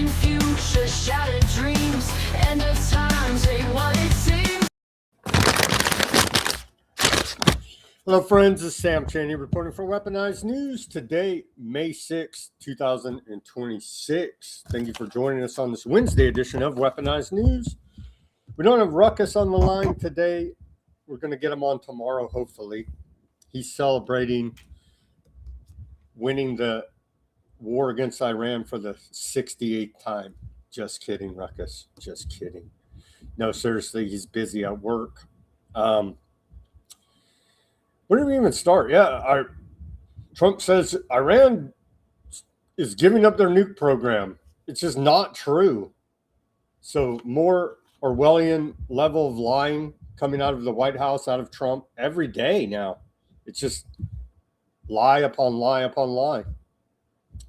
in future, shattered dreams, end of times ain't what it seems. Hello, friends. This is Sam Chaney reporting for Weaponized News. Today, May 6, 2026. Thank you for joining us on this Wednesday edition of Weaponized News. We don't have Ruckus on the line today. We're going to get him on tomorrow, hopefully. He's celebrating winning the war against Iran for the 68th time. Just kidding, Ruckus. Just kidding. No, seriously, he's busy at work. Where do we even start? Trump says Iran is giving up their nuke program. It's just not true. So more Orwellian level of lying coming out of the White House, out of Trump every day now. It's just lie upon lie upon lie.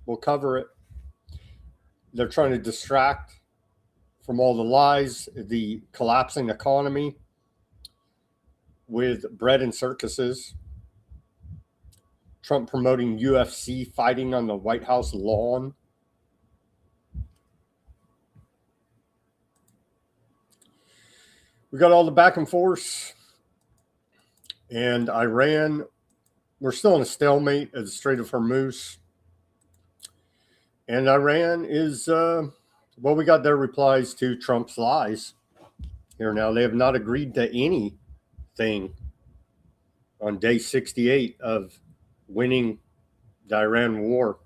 We'll cover it. They're trying to distract from all the lies, the collapsing economy, with bread and circuses. Trump promoting UFC fighting on the White House lawn. We got all the back and forth. And Iran, we're still in a stalemate at the Strait of Hormuz. And Iran is, we got their replies to Trump's lies here now. They have not agreed to anything on day 68 of winning the Iran war.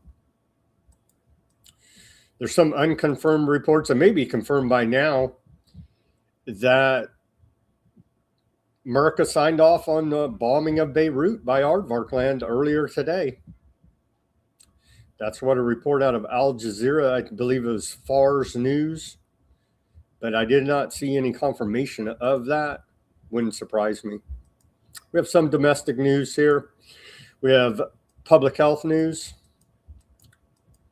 There's some unconfirmed reports, and maybe confirmed by now, that America signed off on the bombing of Beirut by Aardvark land earlier today. That's what a report out of Al Jazeera, I believe it was Fars News, but I did not see any confirmation of that. Wouldn't surprise me. We have some domestic news here. We have public health news.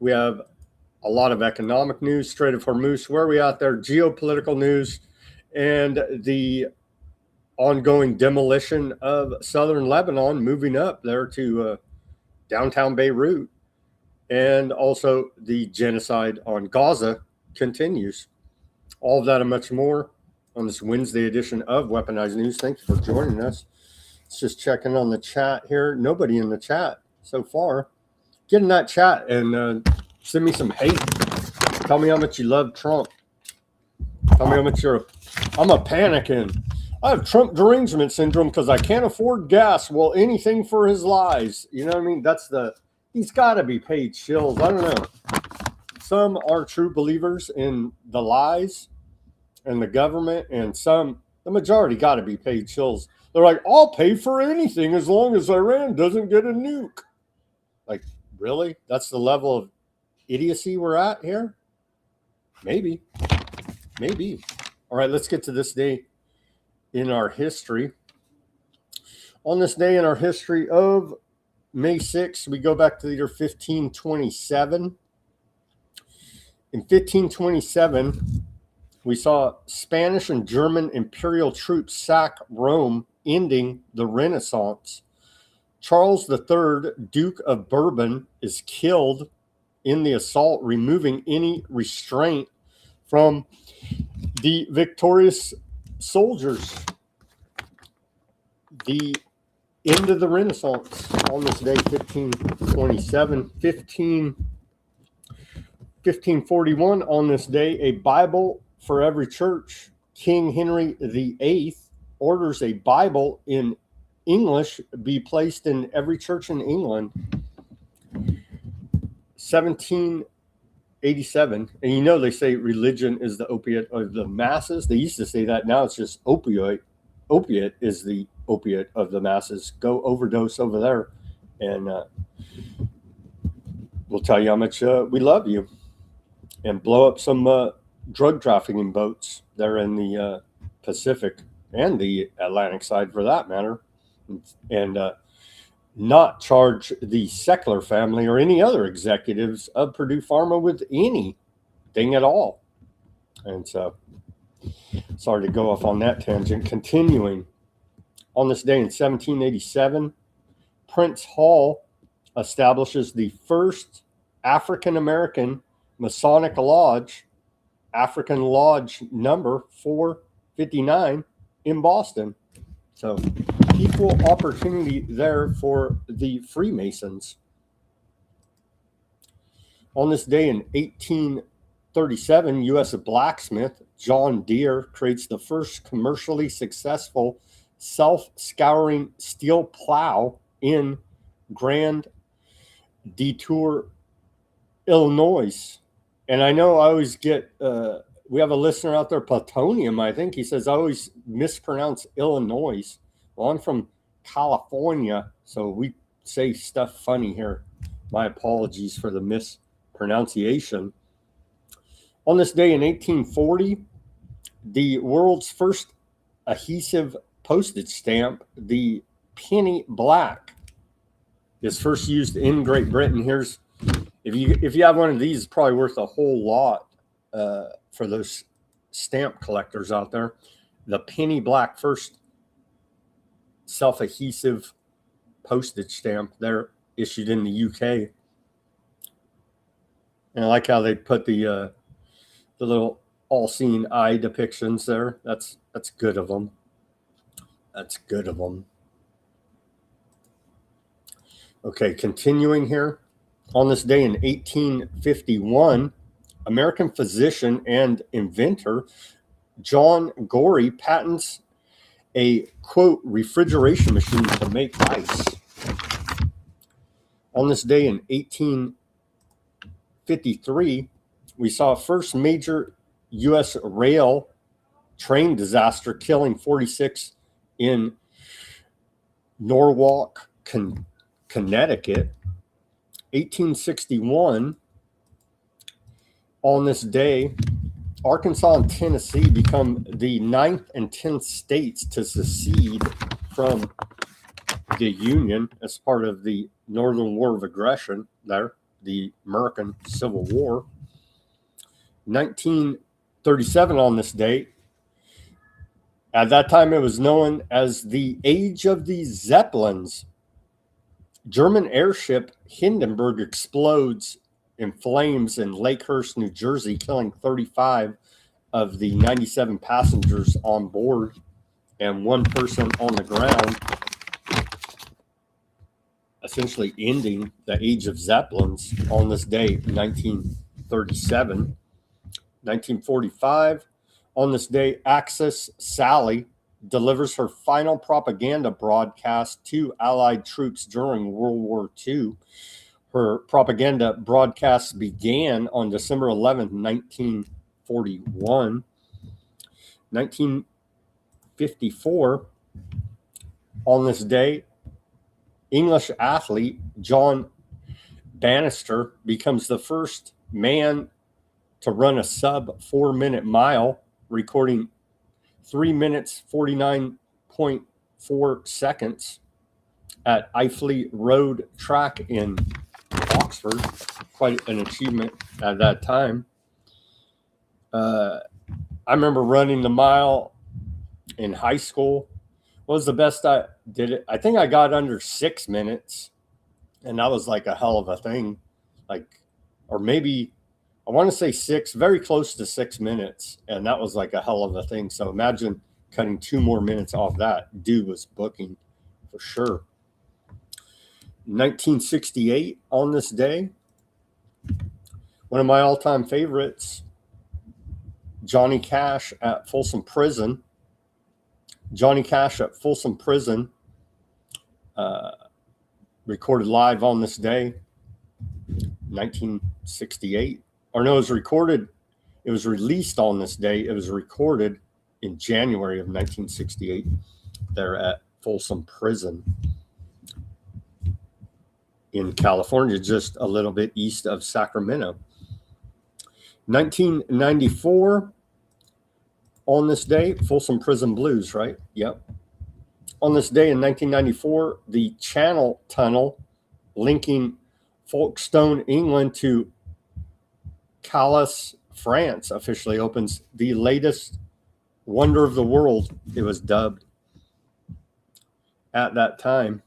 We have a lot of economic news, Strait of Hormuz, where are we at there, geopolitical news, and the ongoing demolition of southern Lebanon, moving up there to downtown Beirut. And also the genocide on Gaza continues. All of that and much more on this Wednesday edition of Weaponized News. Thank you for joining us. It's just checking on the chat here. Nobody in the chat so far. Get in that chat and send me some hate. Tell me how much you love Trump. Tell me how much I'm a panicking. I have Trump derangement syndrome because I can't afford gas. Well, anything for his lies. You know what I mean? He's got to be paid shills. I don't know. Some are true believers in the lies and the government, and the majority got to be paid shills. They're like, I'll pay for anything as long as Iran doesn't get a nuke. Like, really? That's the level of idiocy we're at here? Maybe. Maybe. All right, let's get to this day in our history. On this day in our history of May 6th, we go back to the year 1527. In 1527, we saw Spanish and German imperial troops sack Rome, ending the Renaissance. Charles III, Duke of Bourbon, is killed in the assault, removing any restraint from the victorious soldiers. The end of the Renaissance on this day, 1527. 1541 on this day, a Bible for every church. King Henry VIII orders a Bible in English be placed in every church in England. 1787, and you know they say religion is the opiate of the masses. They used to say that. Now it's just opiate. Opiate is the opiate of the masses. Go overdose over there, and we'll tell you how much we love you, and blow up some drug trafficking boats there in the Pacific and the Atlantic side, for that matter, and not charge the Seckler family or any other executives of Purdue Pharma with anything at all. And so, sorry to go off on that tangent. Continuing, on this day in 1787, Prince Hall establishes the first African-American Masonic Lodge, African Lodge number 459 in Boston. So equal opportunity there for the Freemasons. On this day in 1837, U.S. blacksmith John Deere creates the first commercially successful self-scouring steel plow in Grand Detour, Illinois. And I know I always get, we have a listener out there, Plutonium, I think. He says, I always mispronounce Illinois. Well, I'm from California, so we say stuff funny here. My apologies for the mispronunciation. On this day in 1840, the world's first adhesive postage stamp, the penny black, is first used in Great Britain. Here's, if you have one of these, it's probably worth a whole lot for those stamp collectors out there. The penny black, first self-adhesive postage stamp, they're issued in the UK. And I like how they put the little all-seeing eye depictions there. That's good of them. That's good of them. Okay, continuing here. On this day in 1851, American physician and inventor John Gorey patents a, quote, refrigeration machine to make ice. On this day in 1853, we saw first major U.S. rail train disaster, killing 46 in Norwalk, Connecticut. 1861, on this day, Arkansas and Tennessee become the 9th and 10th states to secede from the Union as part of the Northern War of Aggression there, the American Civil War. 1937 on this date. At that time, it was known as the Age of the Zeppelins. German airship Hindenburg explodes in flames in Lakehurst, New Jersey, killing 35 of the 97 passengers on board and one person on the ground, essentially ending the Age of Zeppelins on this day, 1937. 1945, on this day, Axis Sally delivers her final propaganda broadcast to Allied troops during World War II. Her propaganda broadcasts began on December 11th, 1941. 1954, on this day, English athlete John Bannister becomes the first man to run a sub 4-minute mile, recording 3 minutes 49.4 seconds at Iffley Road Track in Oxford. Quite an achievement at that time. I remember running the mile in high school. What was the best I did it? I think I got under 6 minutes, and that was like a hell of a thing. Like, or maybe I want to say 6, very close to 6 minutes, and that was like a hell of a thing. So imagine cutting 2 more minutes off that. Dude was booking for sure. 1968, on this day, one of my all-time favorites, Johnny Cash at Folsom Prison. Johnny Cash at Folsom Prison, recorded live on this day, 1968. Or no, it was recorded, it was released on this day. It was recorded in January of 1968 there at Folsom Prison in California, just a little bit east of Sacramento. 1994, on this day, Folsom Prison Blues, right? Yep. On this day in 1994, the Channel Tunnel linking Folkestone, England to Calais, France officially opens, the latest wonder of the world, it was dubbed at that time.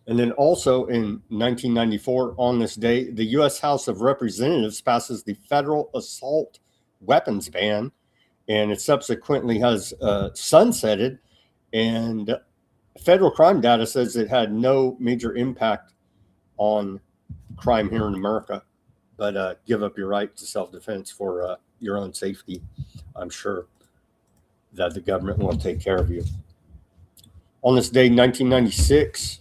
And then also in 1994, on this day, the U.S. House of Representatives passes the federal assault weapons ban, and it subsequently has sunsetted. And federal crime data says it had no major impact on crime here in America, but give up your right to self-defense for your own safety. I'm sure that the government will take care of you. On this day, 1996,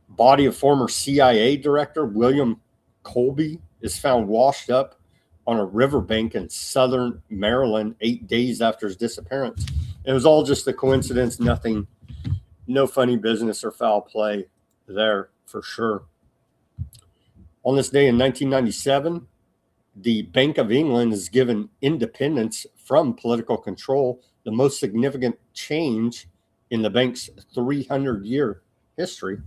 body of former CIA director William Colby is found washed up on a riverbank in southern Maryland 8 days after his disappearance. It was all just a coincidence, nothing, no funny business or foul play there for sure. On this day in 1997, the Bank of England is given independence from political control, the most significant change in the bank's 300-year history.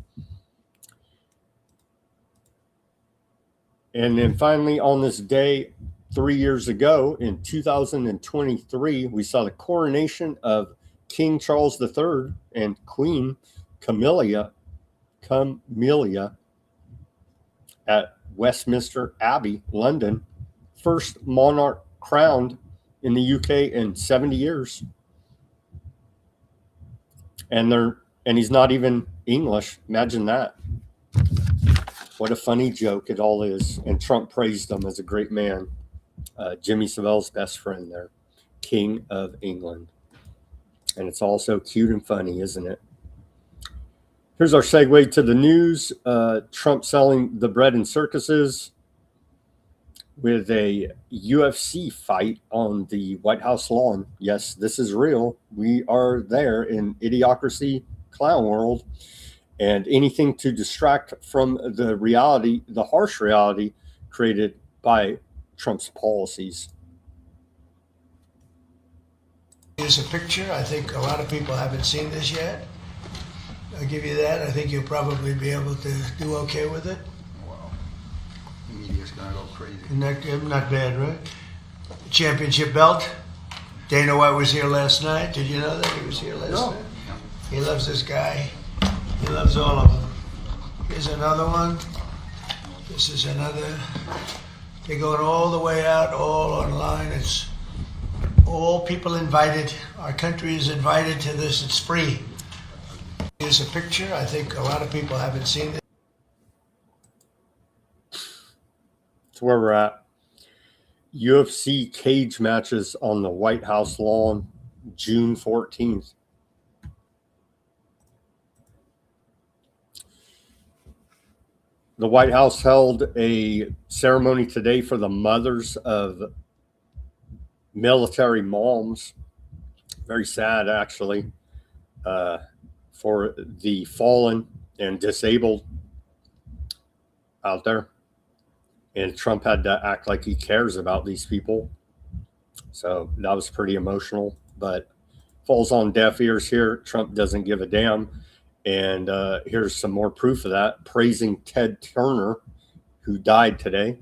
And then finally, on this day, 3 years ago, in 2023, we saw the coronation of King Charles III and Queen Camilla at Westminster Abbey, London. First monarch crowned in the UK in 70 years. And he's not even English. Imagine that. What a funny joke it all is. And Trump praised him as a great man. Jimmy Savile's best friend there, King of England. And it's all so cute and funny, isn't it? Here's our segue to the news. Trump selling the bread and circuses with a UFC fight on the White House lawn. Yes, this is real. We are there in Idiocracy Clown World. And anything to distract from the reality, the harsh reality created by Trump's policies. Here's a picture. I think a lot of people haven't seen this yet. I'll give you that. I think you'll probably be able to do okay with it. Wow. The media's gonna go crazy. Not bad, right? Championship belt. Dana White was here last night. Did you know that? He was here last night. He loves this guy. He loves all of them. Here's another one. This is another. They're going all the way out, all online. It's all people invited. Our country is invited to this. It's free. Here's a picture. I think a lot of people haven't seen it. That's where we're at. UFC cage matches on the White House lawn, June 14th. The White House held a ceremony today for the mothers of military moms. Very sad, actually, for the fallen and disabled out there. And Trump had to act like he cares about these people. So that was pretty emotional, but falls on deaf ears here. Trump doesn't give a damn. And here's some more proof of that, praising Ted Turner, who died today.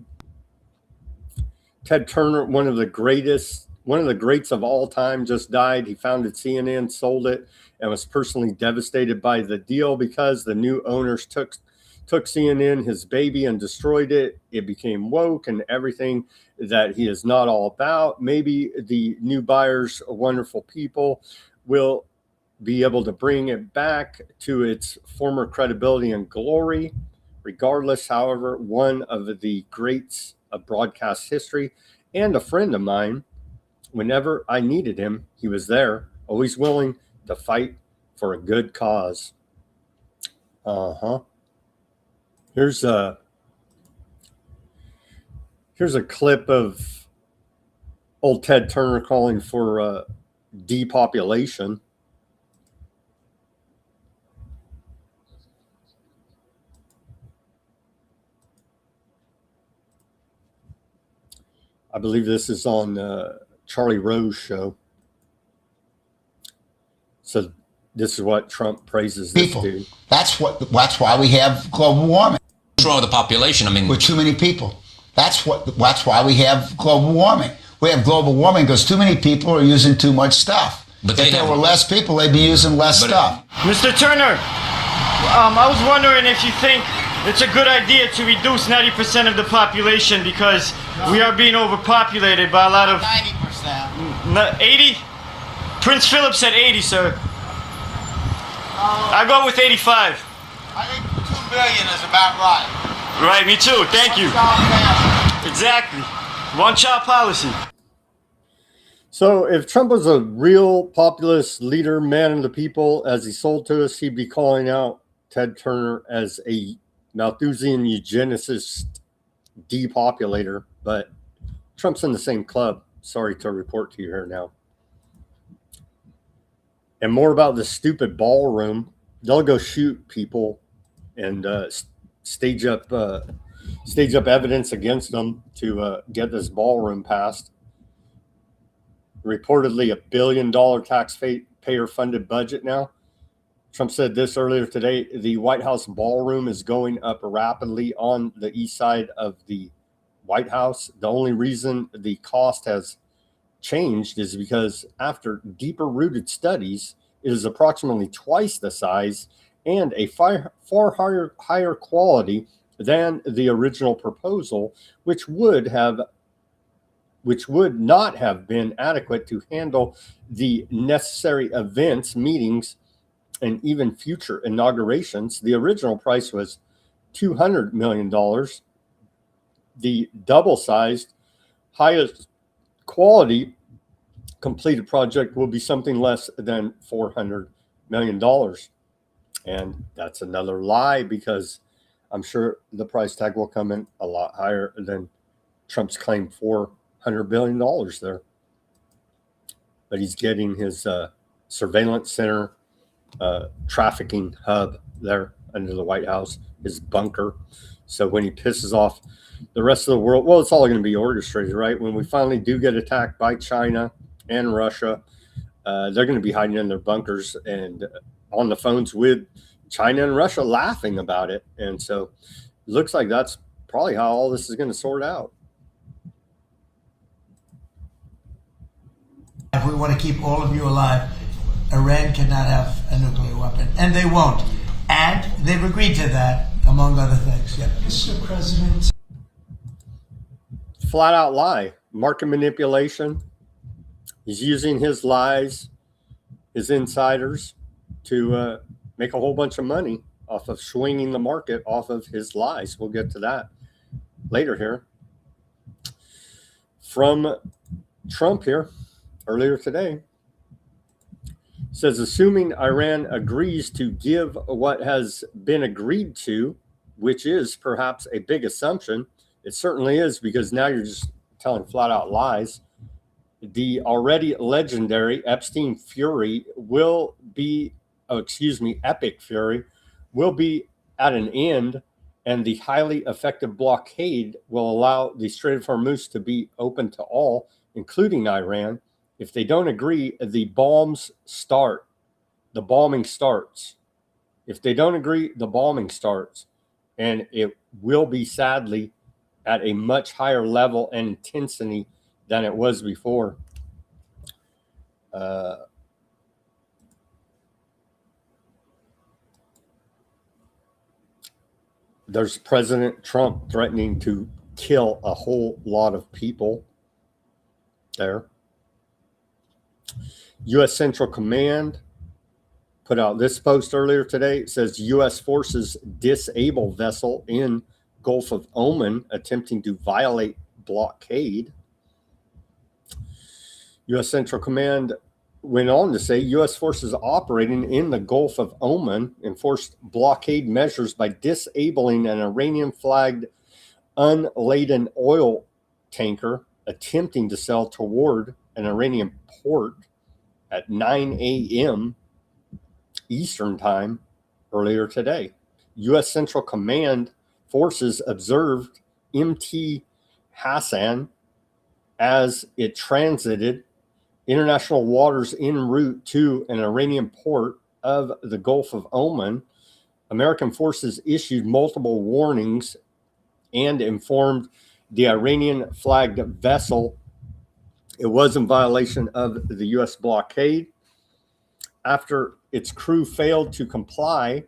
Ted Turner, one of the greats of all time, just died. He founded CNN, sold it, and was personally devastated by the deal because the new owners took CNN, his baby, and destroyed it. It became woke and everything that he is not all about. Maybe the new buyers, wonderful people, will be able to bring it back to its former credibility and glory. Regardless, however, one of the greats of broadcast history and a friend of mine, whenever I needed him, he was there, always willing to fight for a good cause. Here's a clip of old Ted Turner calling for depopulation. I believe this is on Charlie Rose's show. So this is what Trump praises this dude. That's why we have global warming. What's wrong with the population? I mean, with too many people. That's why we have global warming. We have global warming because too many people are using too much stuff. But if there were less people, they'd be using less stuff. Mr. Turner, I was wondering if you think it's a good idea to reduce 90% of the population because we are being overpopulated by a lot of 90%. 80. Prince Philip said 80, sir. I go with 85. I think 2 billion is about right. Right, me too. Thank you. Exactly. One child policy. So if Trump was a real populist leader, man of the people, as he sold to us, he'd be calling out Ted Turner as a Malthusian eugenicist depopulator. But Trump's in the same club. Sorry to report to you here now. And more about this stupid ballroom. They'll go shoot people and stage up evidence against them to get this ballroom passed. Reportedly $1 billion taxpayer funded budget now. Trump said this earlier today. The White House ballroom is going up rapidly on the east side of the White House. The only reason the cost has changed is because after deeper rooted studies, it is approximately twice the size and a far higher quality than the original proposal, which would not have been adequate to handle the necessary events, meetings, and even future inaugurations. The original price was $200 million. The double-sized, highest quality completed project will be something less than $400 million. And that's another lie, because I'm sure the price tag will come in a lot higher than Trump's claimed $400 billion there. But he's getting his surveillance center, trafficking hub there under the White House, his bunker. So when he pisses off the rest of the world, well, it's all going to be orchestrated, right? When we finally do get attacked by China and Russia, they're going to be hiding in their bunkers and on the phones with China and Russia laughing about it. And so it looks like that's probably how all this is going to sort out. If we want to keep all of you alive, Iran cannot have a nuclear weapon, and they won't. And they've agreed to that, among other things. Yeah. Mr. President. Flat out lie, market manipulation. He's using his lies, his insiders, to make a whole bunch of money off of swinging the market off of his lies. We'll get to that later here. From Trump here earlier today, says, assuming Iran agrees to give what has been agreed to, which is perhaps a big assumption. It certainly is, because now you're just telling flat out lies. The already legendary Epstein Fury will be, Epic Fury will be at an end, and the highly effective blockade will allow the Strait of Hormuz to be open to all, including Iran. If they don't agree, the bombs start. The bombing starts. If they don't agree, the bombing starts. And it will be, sadly, at a much higher level and intensity than it was before. There's President Trump threatening to kill a whole lot of people there. U.S. Central Command put out this post earlier today. It says U.S. forces disable vessel in Gulf of Oman attempting to violate blockade. U.S. Central Command went on to say U.S. forces operating in the Gulf of Oman enforced blockade measures by disabling an Iranian-flagged unladen oil tanker attempting to sail toward an Iranian port at 9 a.m. Eastern time earlier today. U.S. Central Command forces observed MT Hassan as it transited international waters en route to an Iranian port of the Gulf of Oman. American forces issued multiple warnings and informed the Iranian-flagged vessel it was in violation of the U.S. blockade. After its crew failed to comply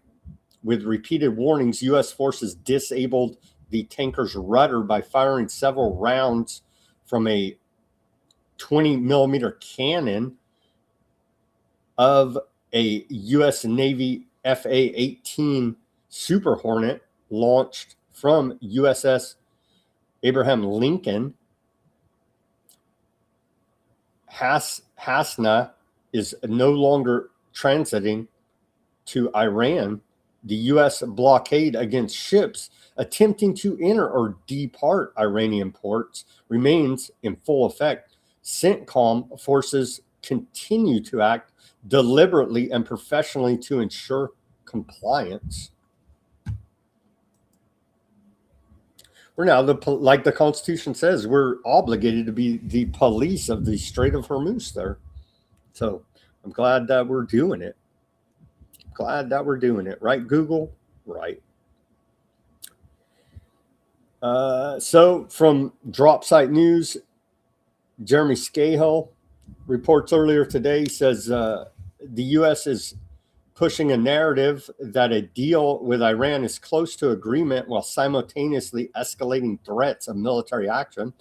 With repeated warnings, U.S. forces disabled the tanker's rudder by firing several rounds from a 20-millimeter cannon of a U.S. Navy FA-18 Super Hornet launched from USS Abraham Lincoln. Hasna is no longer transiting to Iran. The U.S. blockade against ships attempting to enter or depart Iranian ports remains in full effect. CENTCOM forces continue to act deliberately and professionally to ensure compliance. We're now, like the Constitution says, we're obligated to be the police of the Strait of Hormuz there. So I'm glad that we're doing it. Glad that we're doing it. Right, Google? Right. So from Drop Site News, Jeremy Scahill reports earlier today, says the U.S. is pushing a narrative that a deal with Iran is close to agreement while simultaneously escalating threats of military action,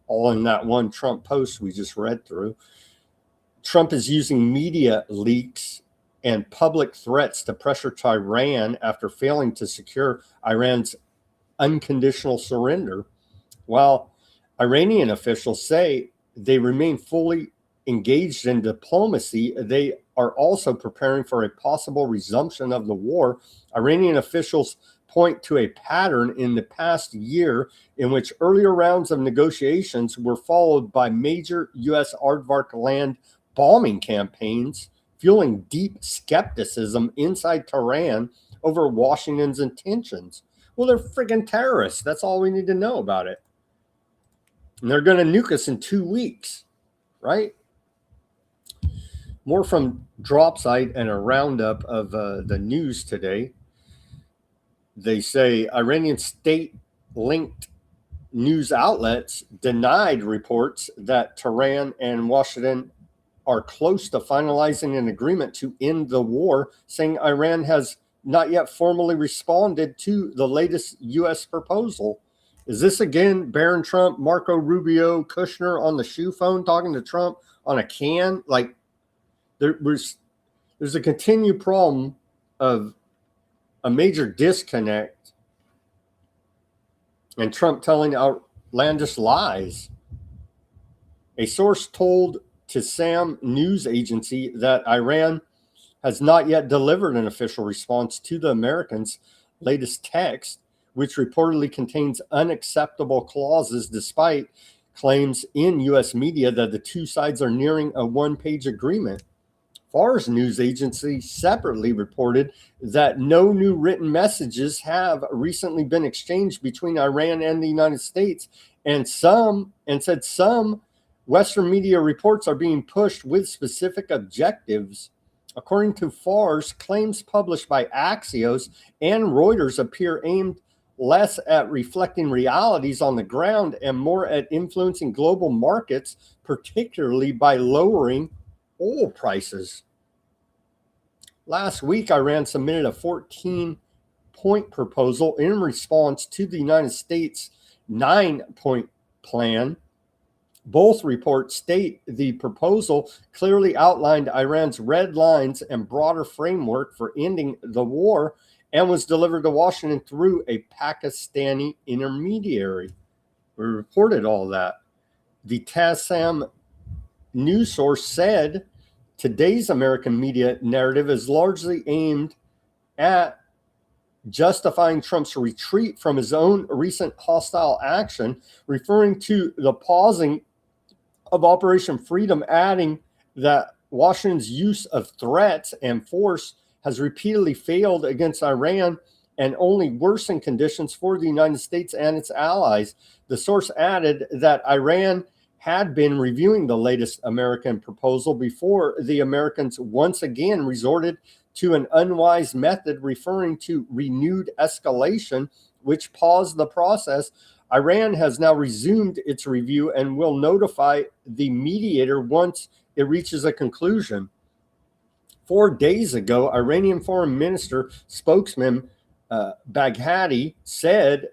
all in that one Trump post we just read through. Trump is using media leaks and public threats to pressure Tehran after failing to secure Iran's unconditional surrender. While Iranian officials say they remain fully engaged in diplomacy, they are also preparing for a possible resumption of the war. Iranian officials point to a pattern in the past year in which earlier rounds of negotiations were followed by major U.S. aardvark land bombing campaigns, fueling deep skepticism inside Tehran over Washington's intentions. Well, they're friggin' terrorists. That's all we need to know about it. And they're going to nuke us in 2 weeks, right? More from Dropsite and a roundup of the news today. They say Iranian state-linked news outlets denied reports that Tehran and Washington are close to finalizing an agreement to end the war, saying Iran has not yet formally responded to the latest U.S. proposal. Is this again Barron Trump, Marco Rubio, Kushner on the shoe phone talking to Trump on a can? Like, there's a continued problem of a major disconnect and Trump telling outlandish lies. A source told to SAM news agency that Iran has not yet delivered an official response to the Americans' latest text, which reportedly contains unacceptable clauses despite claims in U.S. media that the two sides are nearing a one-page agreement. Fars news agency separately reported that no new written messages have recently been exchanged between Iran and the United States, and said some Western media reports are being pushed with specific objectives. According to Fars, claims published by Axios and Reuters appear aimed less at reflecting realities on the ground and more at influencing global markets, particularly by lowering oil prices. Last week, Iran submitted a 14-point proposal in response to the United States' 9-point plan. Both reports state the proposal clearly outlined Iran's red lines and broader framework for ending the war and was delivered to Washington through a Pakistani intermediary. We reported all that. The TASSAM news source said today's American media narrative is largely aimed at justifying Trump's retreat from his own recent hostile action, referring to the pausing of Operation Freedom, adding that Washington's use of threats and force has repeatedly failed against Iran and only worsened conditions for the United States and its allies. The source added that Iran had been reviewing the latest American proposal before the Americans once again resorted to an unwise method, referring to renewed escalation, which paused the process. Iran has now resumed its review and will notify the mediator once it reaches a conclusion. 4 days ago, Iranian Foreign Minister spokesman Baghdadi said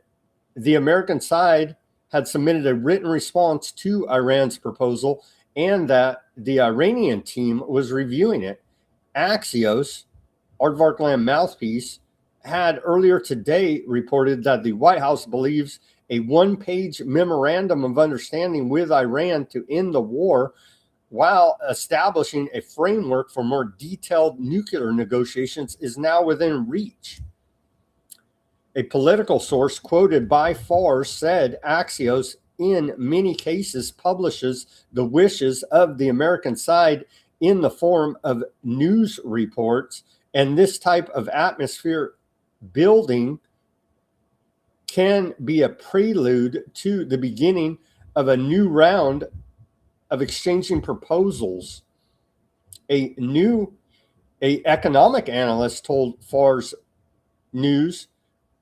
the American side had submitted a written response to Iran's proposal and that the Iranian team was reviewing it. Axios, Aardvarkland mouthpiece, had earlier today reported that the White House believes a one-page memorandum of understanding with Iran to end the war while establishing a framework for more detailed nuclear negotiations is now within reach. A political source quoted by Fauxious said Axios, in many cases, publishes the wishes of the American side in the form of news reports, and this type of atmosphere building can be a prelude to the beginning of a new round of exchanging proposals. A economic analyst told Fauxious News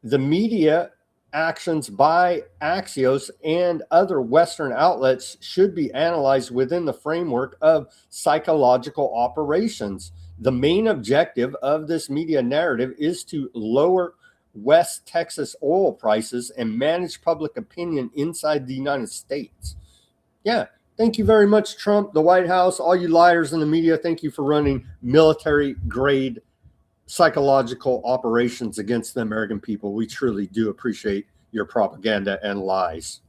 the media actions by Axios and other Western outlets should be analyzed within the framework of psychological operations. The main objective of this media narrative is to lower West Texas oil prices and manage public opinion inside the United States. Yeah. Thank you very much, Trump, the White House, all you liars in the media. Thank you for running military-grade psychological operations against the American people. We truly do appreciate your propaganda and lies.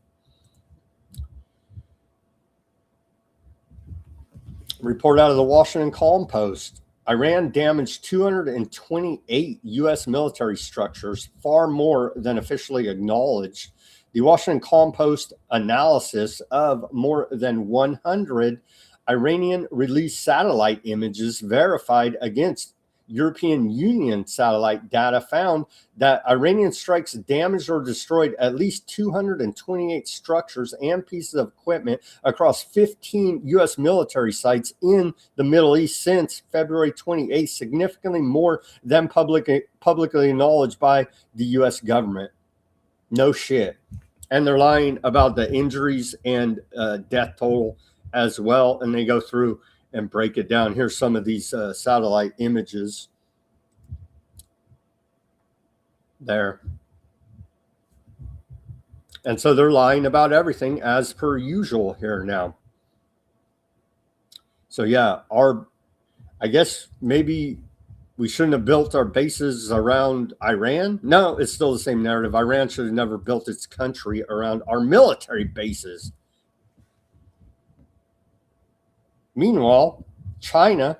Report out of the Washington Post. Iran damaged 228 U.S. military structures, far more than officially acknowledged. The Washington Post analysis of more than 100 Iranian released satellite images verified against European Union satellite data found that Iranian strikes damaged or destroyed at least 228 structures and pieces of equipment across 15 U.S. military sites in the Middle East since February 28, significantly more than publicly acknowledged by the U.S. government. No shit. And they're lying about the injuries and death total as well. And they go through and break it down. Here's some of these satellite images there. And so they're lying about everything as per usual here now. So yeah, I guess maybe we shouldn't have built our bases around Iran. No, it's still the same narrative. Iran should have never built its country around our military bases. Meanwhile, China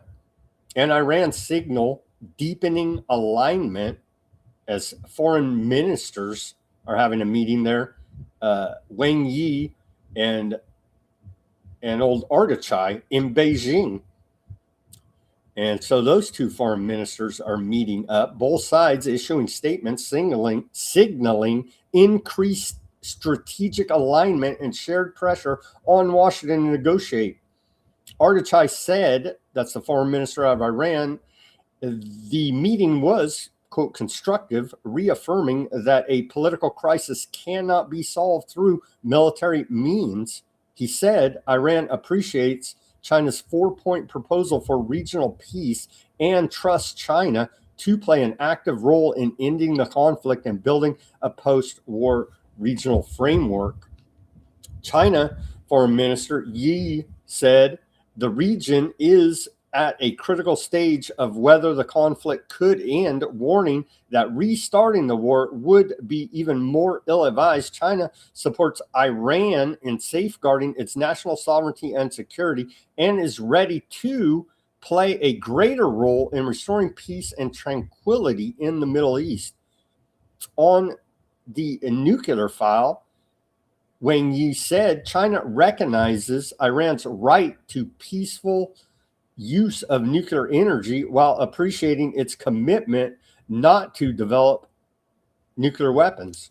and Iran signal deepening alignment as foreign ministers are having a meeting there. Wang Yi and old Odysee in Beijing. And so those two foreign ministers are meeting up, both sides issuing statements signaling increased strategic alignment and shared pressure on Washington to negotiate. Odysee said, that's the foreign minister of Iran, the meeting was, quote, constructive, reaffirming that a political crisis cannot be solved through military means. He said Iran appreciates China's 4-point proposal for regional peace and trusts China to play an active role in ending the conflict and building a post-war regional framework. China Foreign Minister Yi said the region is at a critical stage of whether the conflict could end, warning that restarting the war would be even more ill-advised. China supports Iran in safeguarding its national sovereignty and security and is ready to play a greater role in restoring peace and tranquility in the Middle East. On the nuclear file, Wang Yi said China recognizes Iran's right to peaceful use of nuclear energy while appreciating its commitment not to develop nuclear weapons.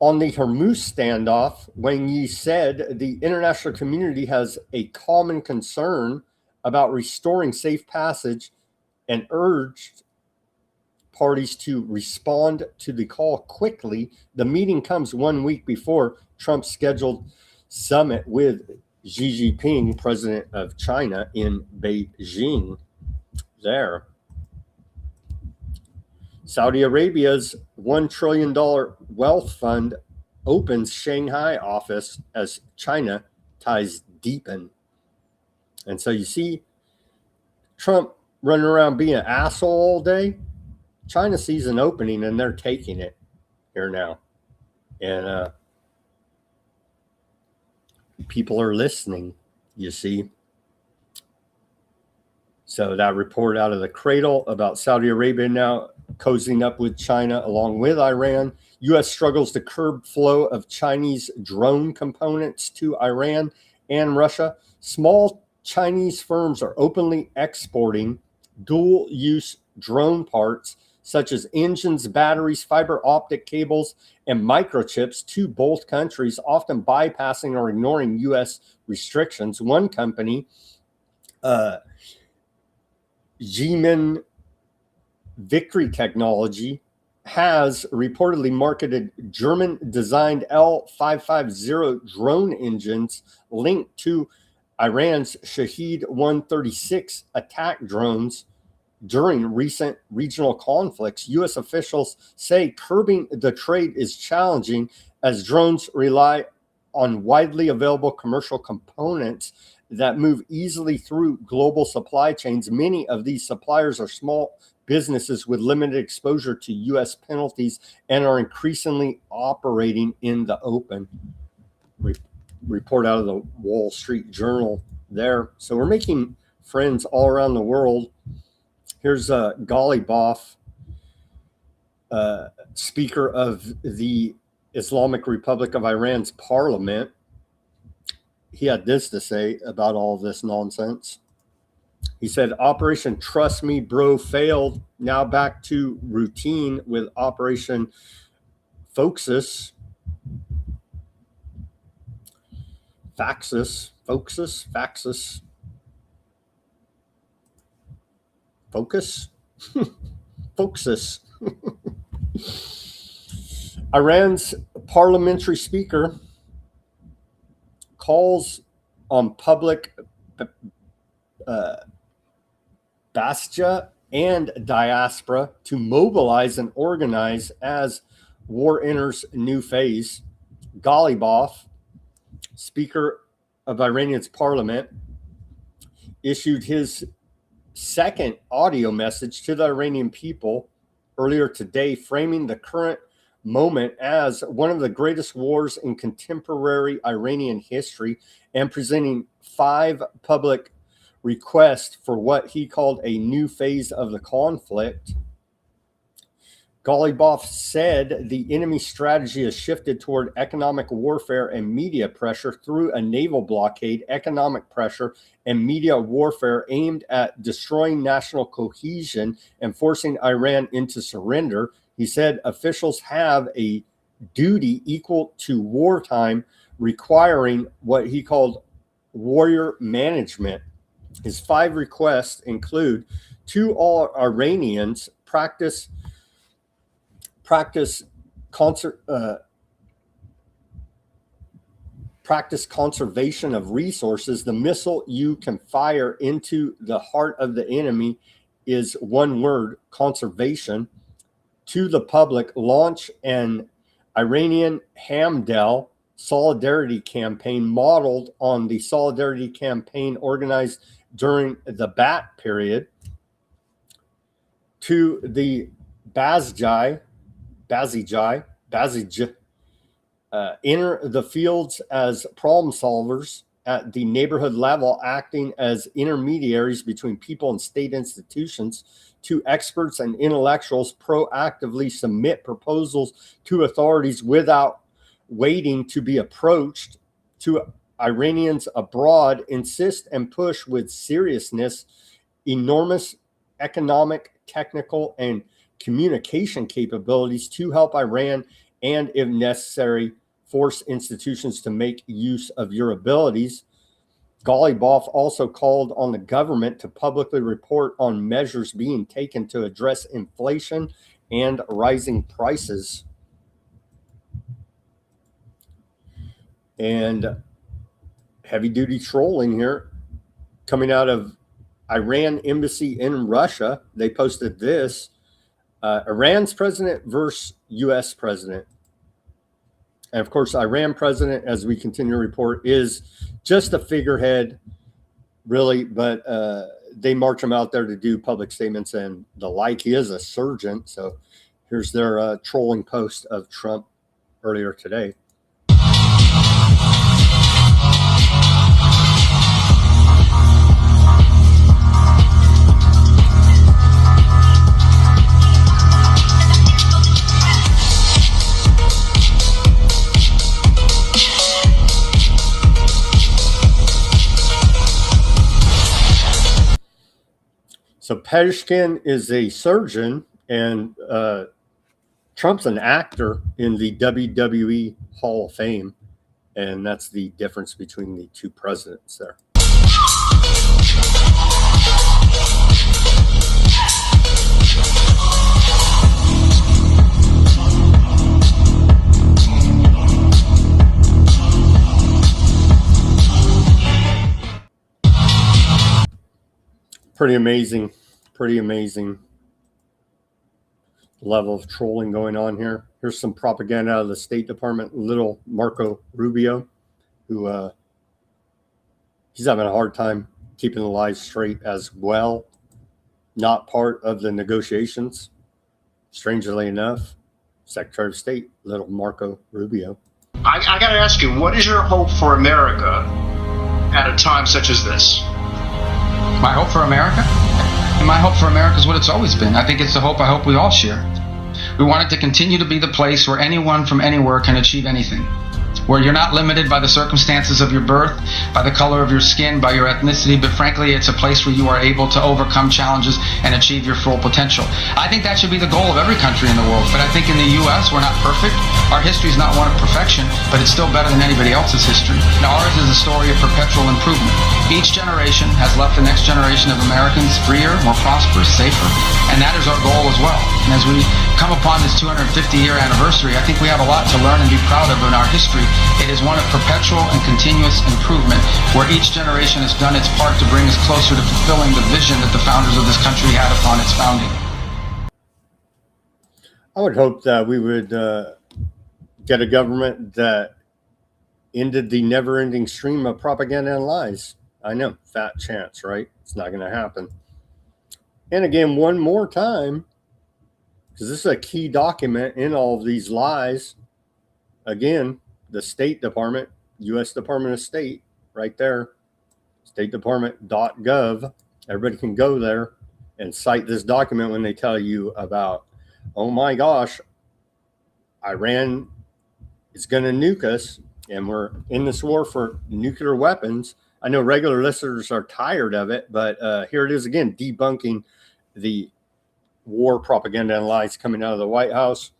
On the Hormuz standoff, Wang Yi said the international community has a common concern about restoring safe passage and urged parties to respond to the call quickly. The meeting comes 1 week before Trump's scheduled summit with Xi Jinping, president of China, in Beijing. there. Saudi Arabia's $1 trillion wealth fund opens Shanghai office as China ties deepen. And so you see Trump running around being an asshole all day. China sees an opening and they're taking it here now. And people are listening, you see. So that report out of the cradle about Saudi Arabia now cozying up with China along with Iran. U.S. struggles to curb flow of Chinese drone components to Iran and Russia. Small Chinese firms are openly exporting dual-use drone parts such as engines, batteries, fiber optic cables, and microchips to both countries, often bypassing or ignoring U.S. restrictions. One company, Jimin Victory Technology, has reportedly marketed German-designed L-550 drone engines linked to Iran's Shahed 136 attack drones during recent regional conflicts. U.S. officials say curbing the trade is challenging as drones rely on widely available commercial components that move easily through global supply chains. Many of these suppliers are small businesses with limited exposure to U.S. penalties and are increasingly operating in the open. Report out of the Wall Street Journal there. So we're making friends all around the world. Here's Ghalibaf, Speaker of the Islamic Republic of Iran's parliament. He had this to say about all this nonsense. He said, Operation Trust Me Bro failed. Now back to routine with Operation Fauxious. Fauxious. Iran's parliamentary speaker calls on public Bastia and diaspora to mobilize and organize as war enters new phase. Ghalibaf, Speaker of Iranian's parliament, issued his second audio message to the Iranian people earlier today, framing the current moment as one of the greatest wars in contemporary Iranian history and presenting 5 public requests for what he called a new phase of the conflict. Ghalibaf said the enemy strategy has shifted toward economic warfare and media pressure through a naval blockade, economic pressure, and media warfare aimed at destroying national cohesion and forcing Iran into surrender. He said officials have a duty equal to wartime, requiring what he called warrior management. His 5 requests include to all Iranians practice conservation of resources. The missile you can fire into the heart of the enemy is one word: conservation. To the public, launch an Iranian Hamdel solidarity campaign modeled on the solidarity campaign organized during the Bat period. To the Bazij, enter the fields as problem solvers at the neighborhood level, acting as intermediaries between people and state institutions. To experts and intellectuals, proactively submit proposals to authorities without waiting to be approached. To Iranians abroad, insist and push with seriousness enormous economic, technical, and communication capabilities to help Iran, and if necessary, force institutions to make use of your abilities. Ghalibaf also called on the government to publicly report on measures being taken to address inflation and rising prices. And heavy-duty trolling here coming out of Iran embassy in Russia. They posted this. Iran's president versus U.S. president. And of course, Iran president, as we continue to report, is just a figurehead, really, but they march him out there to do public statements and the like. He is a surgeon. So here's their trolling post of Trump earlier today. So Persian is a surgeon, and Trump's an actor in the WWE Hall of Fame, and that's the difference between the two presidents there. Pretty amazing level of trolling going on here. Here's some propaganda out of the State Department. Little Marco Rubio, who he's having a hard time keeping the lies straight as well. Not part of the negotiations, strangely enough. Secretary of State, little Marco Rubio. I got to ask you, what is your hope for America at a time such as this? My hope for America? And my hope for America is what it's always been. I think it's the hope I hope we all share. We want it to continue to be the place where anyone from anywhere can achieve anything. Where you're not limited by the circumstances of your birth, by the color of your skin, by your ethnicity, but frankly, it's a place where you are able to overcome challenges and achieve your full potential. I think that should be the goal of every country in the world, but I think in the U.S., we're not perfect. Our history is not one of perfection, but it's still better than anybody else's history. Now, ours is a story of perpetual improvement. Each generation has left the next generation of Americans freer, more prosperous, safer, and that is our goal as well. And as we come upon this 250-year anniversary, I think we have a lot to learn and be proud of in our history. It is one of perpetual and continuous improvement, where each generation has done its part to bring us closer to fulfilling the vision that the founders of this country had upon its founding. I would hope that we would get a government that ended the never-ending stream of propaganda and lies. I know, fat chance, right? It's not going to happen. And again, one more time, because this is a key document in all of these lies. Again, the State Department, U.S. Department of State, right there, statedepartment.gov. Everybody can go there and cite this document when they tell you about, oh my gosh, Iran is going to nuke us, and we're in this war for nuclear weapons. I know regular listeners are tired of it, but here it is again, debunking the war propaganda and lies coming out of the White House.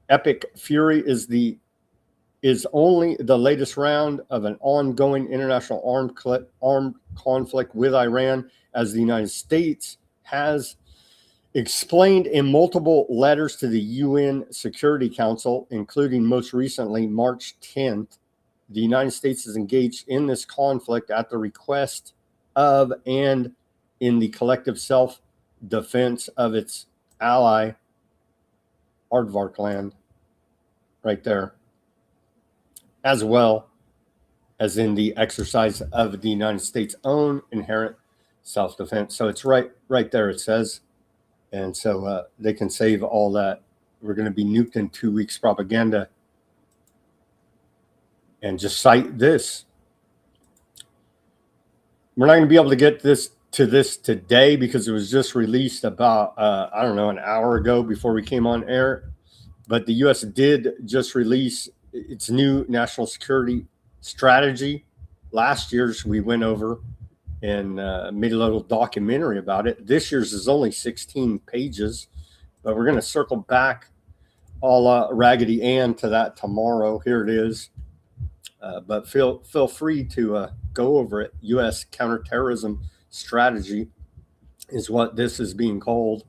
Epic fury is only the latest round of an ongoing international armed conflict with Iran, as the United States has explained in multiple letters to the UN Security Council, including most recently March 10th. The United States is engaged in this conflict at the request of and in the collective self-defense of its ally, Aardvarkland, right there, as well as in the exercise of the United States' own inherent self-defense. So it's right there, it says. And so they can save all that. We're going to be nuked in 2 weeks propaganda. And just cite this. We're not going to be able to get this today because it was just released about, I don't know, an hour ago before we came on air. But the U.S. did just release its new national security strategy. Last year's we went over and made a little documentary about it. This year's is only 16 pages, but we're going to circle back all Raggedy Ann to that tomorrow. Here it is. But feel free to go over it. U.S. counterterrorism strategy is what this is being called.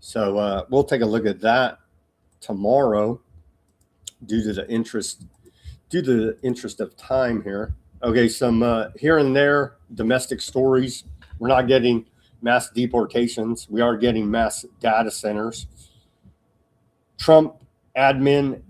So we'll take a look at that tomorrow due to the interest of time here. Okay, some here and there domestic stories. We're not getting mass deportations. We are getting mass data centers. Trump admin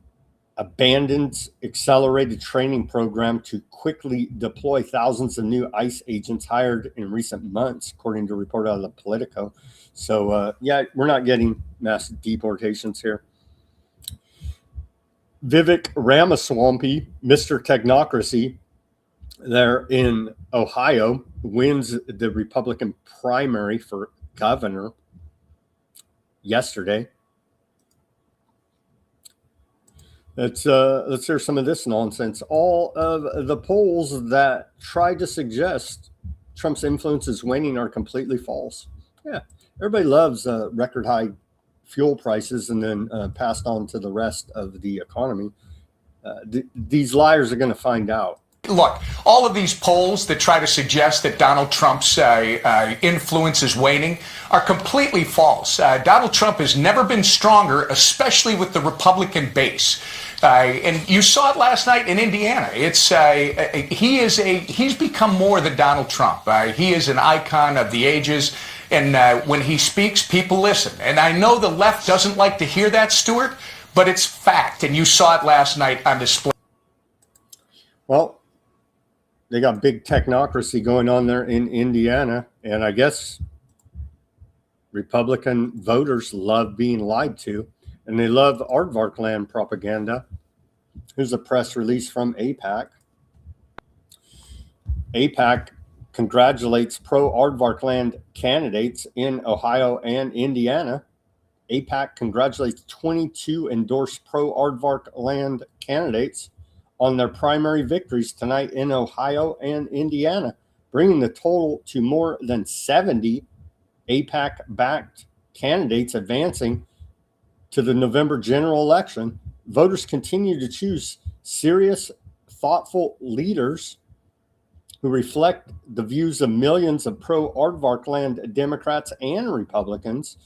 abandons accelerated training program to quickly deploy thousands of new ICE agents hired in recent months, according to a report out of the Politico. So, yeah, we're not getting mass deportations here. Vivek Ramaswamy, Mr. Technocracy, there in Ohio, wins the Republican primary for governor yesterday. Let's hear some of this nonsense. All of the polls that try to suggest Trump's influence is waning are completely false. Yeah, everybody loves record high fuel prices and then passed on to the rest of the economy. These liars are going to find out. Look, all of these polls that try to suggest that Donald Trump's influence is waning are completely false. Donald Trump has never been stronger, especially with the Republican base. And you saw it last night in Indiana. He's become more than Donald Trump. He is an icon of the ages. And when he speaks, people listen. And I know the left doesn't like to hear that, Stuart, but it's fact. And you saw it last night on display. Well, they got big technocracy going on there in Indiana. And I guess Republican voters love being lied to. And they love aardvark land propaganda. Here's a press release from AIPAC. AIPAC congratulates pro-aardvark land candidates in Ohio and Indiana. AIPAC congratulates 22 endorsed pro-aardvark land candidates on their primary victories tonight in Ohio and Indiana, bringing the total to more than 70 AIPAC-backed candidates advancing to the November general election. Voters continue to choose serious, thoughtful leaders who reflect the views of millions of pro-aardvark land Democrats and Republicans,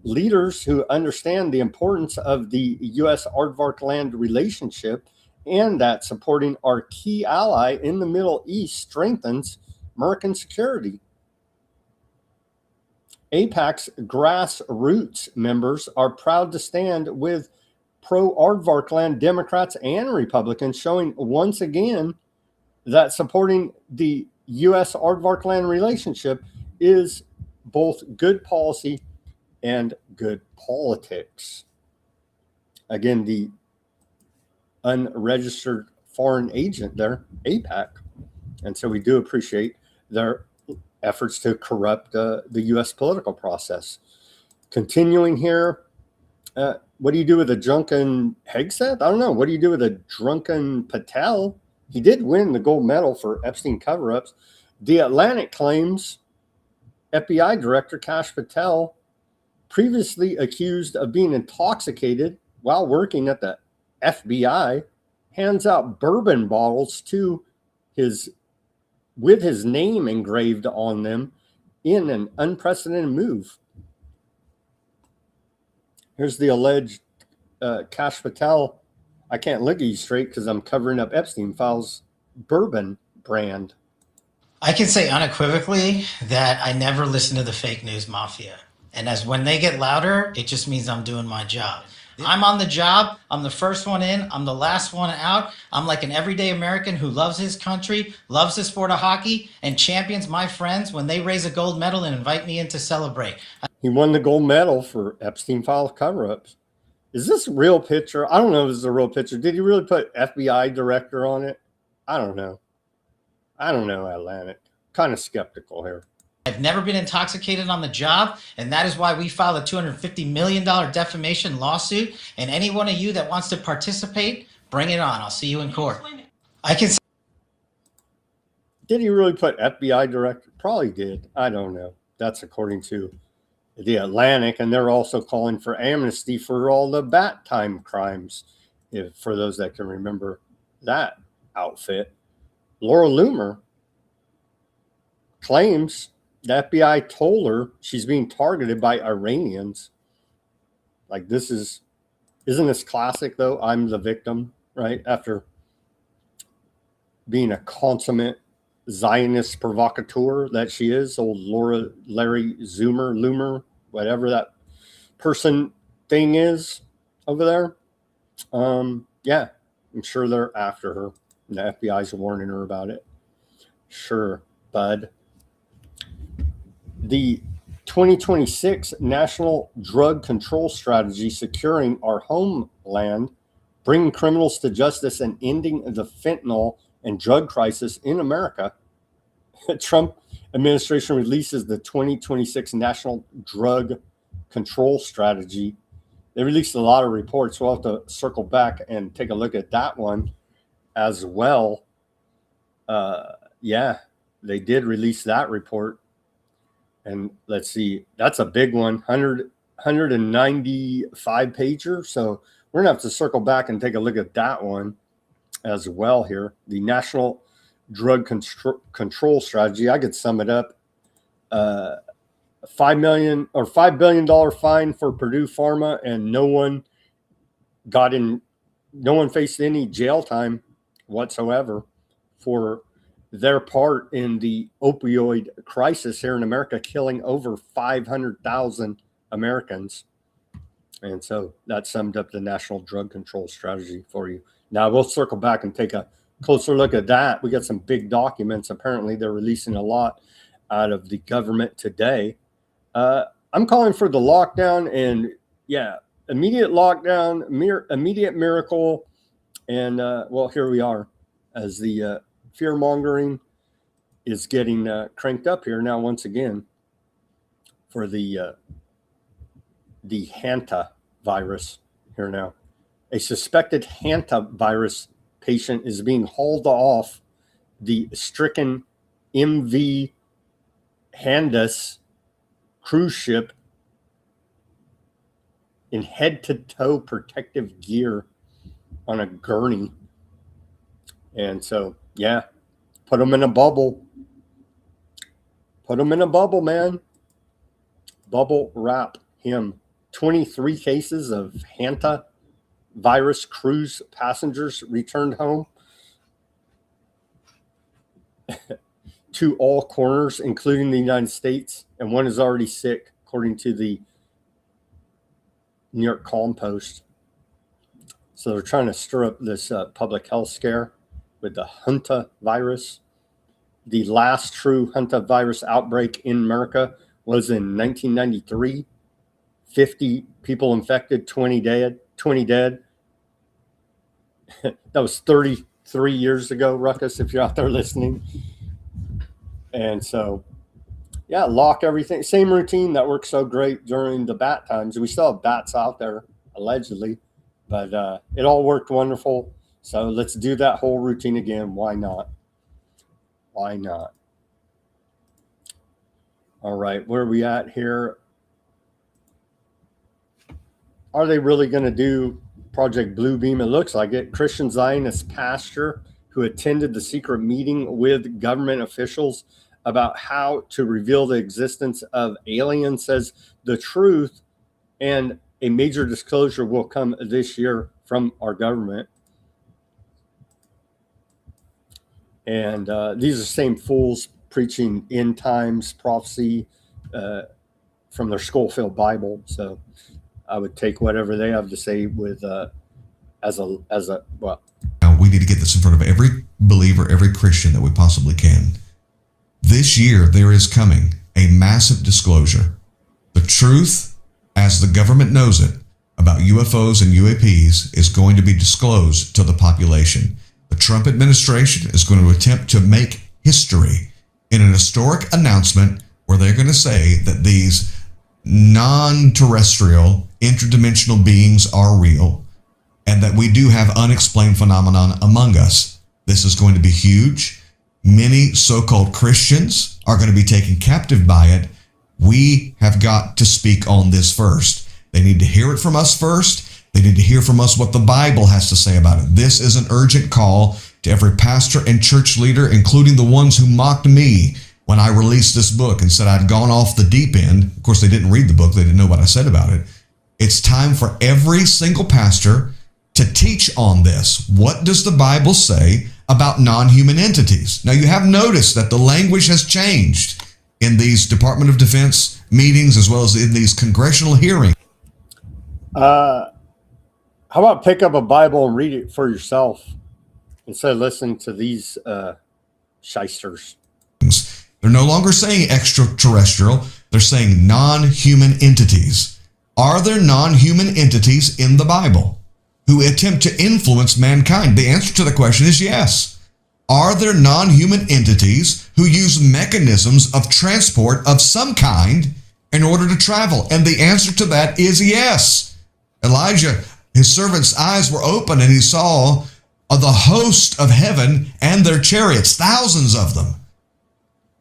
leaders who understand the importance of the U.S. aardvark land relationship and that supporting our key ally in the Middle East strengthens American security. AIPAC's grassroots members are proud to stand with pro-aardvark land Democrats and Republicans, showing once again that supporting the U.S. aardvark land relationship is both good policy and good politics. Again, the unregistered foreign agent there, AIPAC. And so we do appreciate their efforts to corrupt the U.S. political process. Continuing here, what do you do with a drunken Hegseth? I don't know. What do you do with a drunken Patel? He did win the gold medal for Epstein cover-ups. The Atlantic claims FBI Director Kash Patel, previously accused of being intoxicated while working at the FBI, hands out bourbon bottles with his name engraved on them in an unprecedented move. Here's the alleged Kash Patel. I can't look at you straight because I'm covering up Epstein files bourbon brand. I can say unequivocally that I never listen to the fake news mafia. And as when they get louder, it just means I'm doing my job. I'm on the job. I'm the first one in. I'm the last one out. I'm like an everyday American who loves his country, loves the sport of hockey, and champions my friends when they raise a gold medal and invite me in to celebrate. He won the gold medal for Epstein file cover-ups. Is this a real picture? I don't know if this is a real picture. Did he really put FBI director on it? I don't know. Atlantic. Kind of skeptical here. I've never been intoxicated on the job, and that is why we filed a $250 million defamation lawsuit. And any one of you that wants to participate, bring it on. I'll see you in court. I can. Did he really put FBI director? Probably did. I don't know. That's according to the Atlantic, and they're also calling for amnesty for all the bat time crimes, for those that can remember that outfit. Laura Loomer claims the FBI told her she's being targeted by Iranians. Like, isn't this classic though? I'm the victim, right? After being a consummate Zionist provocateur that she is, old Larry Loomer, whatever that person thing is over there. Yeah, I'm sure they're after her. And the FBI's warning her about it. Sure, bud. The 2026 National Drug Control Strategy, securing our homeland, bringing criminals to justice, and ending the fentanyl and drug crisis in America. Trump administration releases the 2026 National Drug Control Strategy. They released a lot of reports. We'll have to circle back and take a look at that one as well. Yeah, they did release that report. And let's see, that's a big one, 195 pager. So we're going to have to circle back and take a look at that one as well here. The National Drug Control Strategy, I could sum it up. $5 billion fine for Purdue Pharma, and no one faced any jail time whatsoever for their part in the opioid crisis here in America, killing over 500,000 Americans. And so that summed up the National Drug Control Strategy for you. Now we'll circle back and take a closer look at that. We got some big documents. Apparently they're releasing a lot out of the government today. I'm calling for the lockdown, and immediate lockdown, immediate miracle. And well, here we are as the fear mongering is getting cranked up here now once again for the Hanta virus here now. A suspected Hanta virus patient is being hauled off the stricken MV Handus cruise ship in head-to-toe protective gear on a gurney. And so, yeah, put them in a bubble. Put them in a bubble, man. Bubble wrap him. 23 cases of Hanta virus cruise passengers returned home to all corners, including the United States, and one is already sick, according to the New York Calm Post. So they're trying to stir up this public health scare with the Hanta virus. The last true Hanta virus outbreak in America was in 1993. 50 people infected, 20 dead. That was 33 years ago, Ruckus, if you're out there listening. And so, yeah, lock everything. Same routine that worked so great during the bat times. We still have bats out there, allegedly, but it all worked wonderful. So let's do that whole routine again. Why not? Why not? All right, where are we at here? Are they really going to do Project Bluebeam? It looks like it. Christian Zionist pastor who attended the secret meeting with government officials about how to reveal the existence of aliens says the truth, and a major disclosure will come this year from our government. And these are the same fools preaching end times prophecy from their skull-filled Bible. So I would take whatever they have to say with as a well. Now we need to get this in front of every believer, every Christian that we possibly can. This year there is coming a massive disclosure. The truth, as the government knows it, about UFOs and UAPs is going to be disclosed to the population. The Trump administration is going to attempt to make history in an historic announcement where they're going to say that these non-terrestrial interdimensional beings are real and that we do have unexplained phenomenon among us. This is going to be huge. Many so-called Christians are going to be taken captive by it. We have got to speak on this first. They need to hear it from us first. They need to hear from us what the Bible has to say about it. This is an urgent call to every pastor and church leader, including the ones who mocked me when I released this book and said I'd gone off the deep end. Of course, they didn't read the book. They didn't know what I said about it. It's time for every single pastor to teach on this. What does the Bible say about non-human entities. Now, you have noticed that the language has changed in these Department of Defense meetings as well as in these congressional hearings. How about pick up a Bible and read it for yourself instead of listening to these shysters? They're no longer saying extraterrestrial. They're saying non-human entities. Are there non-human entities in the Bible who attempt to influence mankind? The answer to the question is yes. Are there non-human entities who use mechanisms of transport of some kind in order to travel? And the answer to that is yes. Elijah, his servant's eyes were open and he saw the host of heaven and their chariots, thousands of them.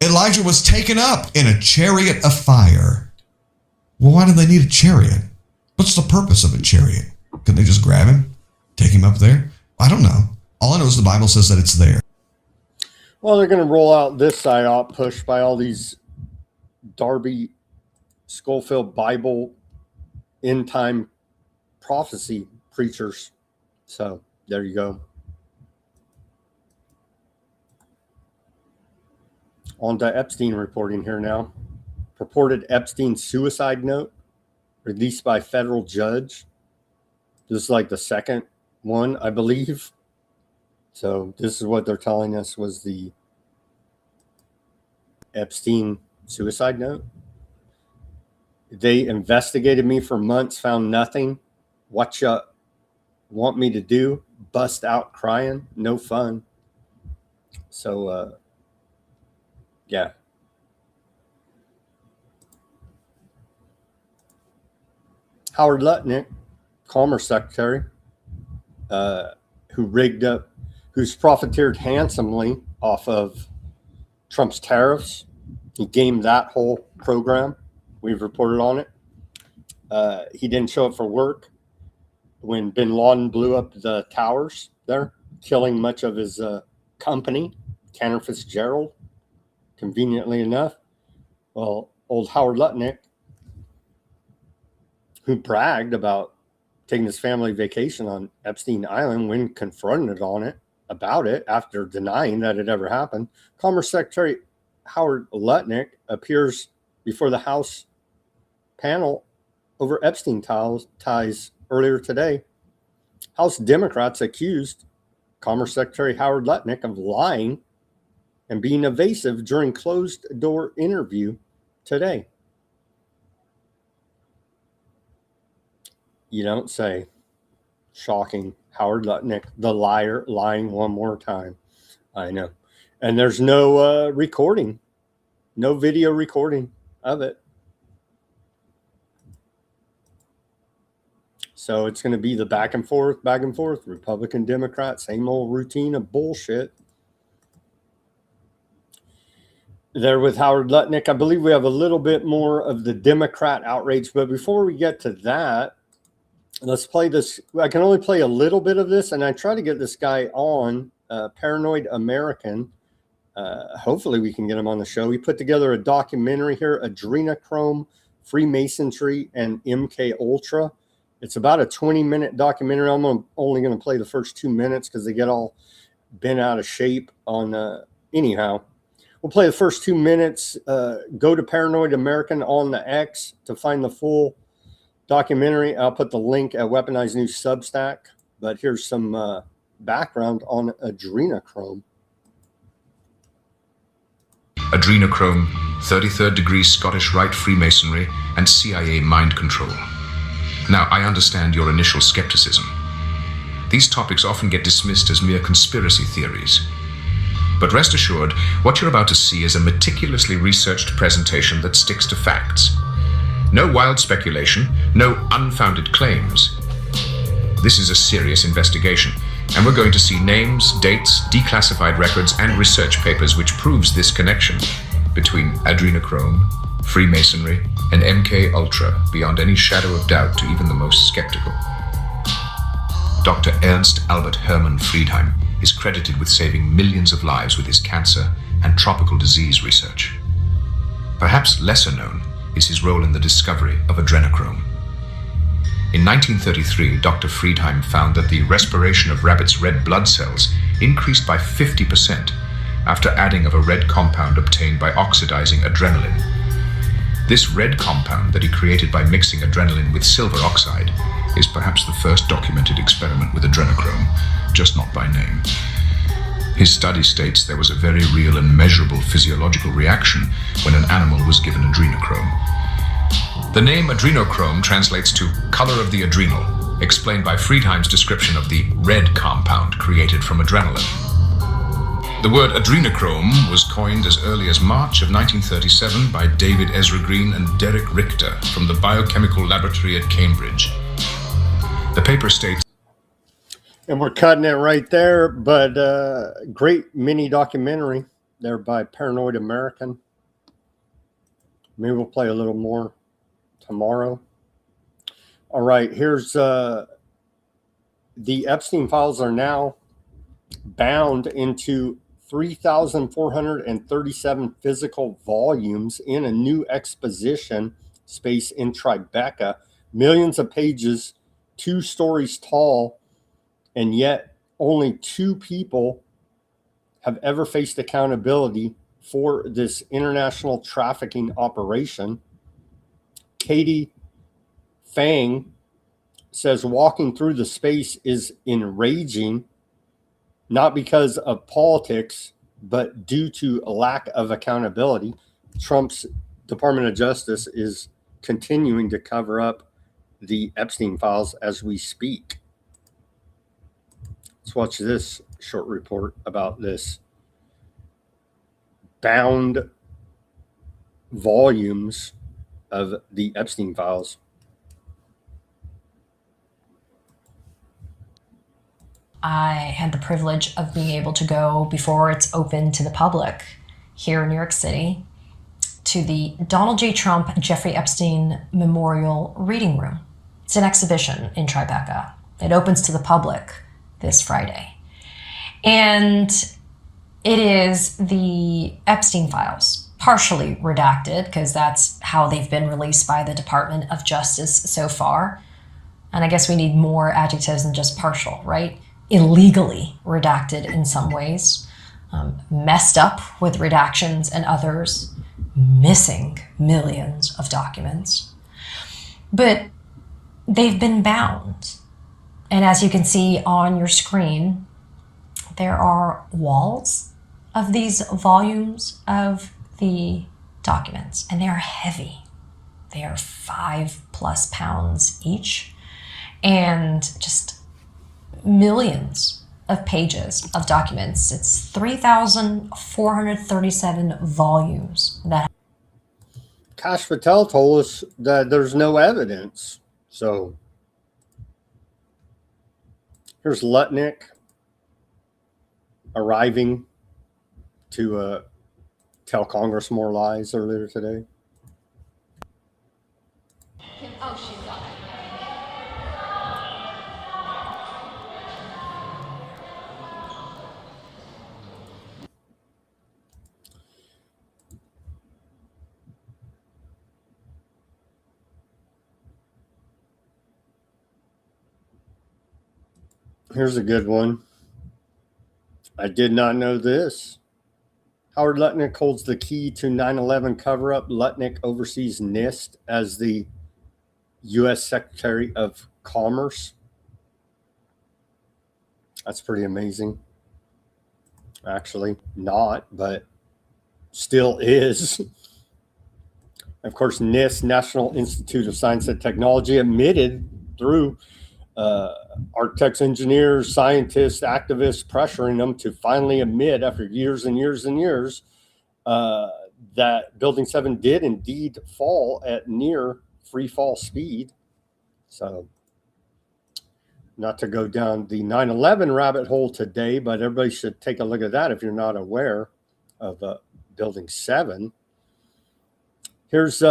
Elijah was taken up in a chariot of fire. Well, why do they need a chariot? What's the purpose of a chariot? Can they just grab him, take him up there? I don't know. All I know is the Bible says that it's there. Well, they're going to roll out this psyop push by all these Darby Schofield Bible end time prophecy preachers. So there you go. On to Epstein reporting here now. Purported Epstein suicide note released by federal judge. This is like the second one, I believe. So this is what they're telling us was the Epstein suicide note. They investigated me for months, found nothing. What you want me to do? Bust out crying? No fun. So, yeah. Howard Lutnick, Commerce Secretary, who's profiteered handsomely off of Trump's tariffs. He gamed that whole program. We've reported on it. He didn't show up for work when bin Laden blew up the towers there, killing much of his company, Cantor Fitzgerald, conveniently enough. Well, old Howard Lutnick, who bragged about taking his family vacation on Epstein Island when confronted about it after denying that it ever happened. Commerce Secretary Howard Lutnick appears before the House panel over Epstein ties earlier today. House Democrats accused Commerce Secretary Howard Lutnick of lying and being evasive during closed-door interview today. You don't say. Shocking. Howard Lutnick, the liar, lying one more time. I know. And there's no recording, no video recording of it. So it's going to be the back and forth, Republican, Democrat, same old routine of bullshit. There with Howard Lutnick, I believe we have a little bit more of the Democrat outrage. But before we get to that, let's play this. I can only play a little bit of this, and I try to get this guy on, Paranoid American. Hopefully we can get him on the show. He put together a documentary here, Adrenochrome, Freemasonry, and MK Ultra. It's about a 20-minute documentary. I'm only going to play the first 2 minutes because they get all bent out of shape on anyhow. We'll play the first 2 minutes. Go to Paranoid American on the X to find the full documentary. I'll put the link at Weaponized News Substack. But here's some background on adrenochrome. Adrenochrome, 33rd degree Scottish Rite Freemasonry, and CIA mind control. Now, I understand your initial skepticism. These topics often get dismissed as mere conspiracy theories. But rest assured, what you're about to see is a meticulously researched presentation that sticks to facts. No wild speculation, no unfounded claims. This is a serious investigation, and we're going to see names, dates, declassified records, and research papers which proves this connection between adrenochrome, Freemasonry, and MK Ultra beyond any shadow of doubt to even the most skeptical. Dr. Ernst Albert Hermann Friedheim is credited with saving millions of lives with his cancer and tropical disease research. Perhaps lesser known is his role in the discovery of adrenochrome. In 1933, Dr. Friedheim found that the respiration of rabbits' red blood cells increased by 50% after adding of a red compound obtained by oxidizing adrenaline. This red compound that he created by mixing adrenaline with silver oxide is perhaps the first documented experiment with adrenochrome, just not by name. His study states there was a very real and measurable physiological reaction when an animal was given adrenochrome. The name adrenochrome translates to color of the adrenal, explained by Friedheim's description of the red compound created from adrenaline. The word adrenochrome was coined as early as March of 1937 by David Ezra Green and Derek Richter from the Biochemical Laboratory at Cambridge. The paper states, and we're cutting it right there, but great mini documentary there by Paranoid American. Maybe we'll play a little more tomorrow. All right, here's the Epstein files are now bound into 3,437 physical volumes in a new exposition space in Tribeca, millions of pages, 2 stories tall, and yet only 2 people have ever faced accountability for this international trafficking operation. Katie Fang says walking through the space is enraging, not because of politics, but due to a lack of accountability. Trump's Department of Justice is continuing to cover up the Epstein files as we speak. Let's watch this short report about this bound volumes of the Epstein files. I had the privilege of being able to go before it's open to the public here in New York City to the Donald J. Trump Jeffrey Epstein Memorial Reading Room. It's an exhibition in Tribeca. It opens to the public this Friday. And it is the Epstein files, partially redacted, because that's how they've been released by the Department of Justice so far. And I guess we need more adjectives than just partial, right? Illegally redacted in some ways, messed up with redactions and others, missing millions of documents. But they've been bound. And as you can see on your screen, there are walls of these volumes of the documents, and they are heavy. They are 5+ pounds each, and just millions of pages of documents. It's 3,437 volumes. That Kash Patel told us that there's no evidence. So here's Lutnick arriving to tell Congress more lies earlier today. Oh, she's on it. Here's a good one. I did not know this. Howard Lutnick holds the key to 9/11 cover-up. Lutnick oversees NIST as the U.S. Secretary of Commerce. That's pretty amazing. Actually, not, but still is. Of course, NIST, National Institute of Science and Technology, admitted through architects, engineers, scientists, activists pressuring them to finally admit after years and years and years that Building 7 did indeed fall at near free fall speed. So not to go down the 9/11 rabbit hole today, but everybody should take a look at that if you're not aware of Building 7. Here's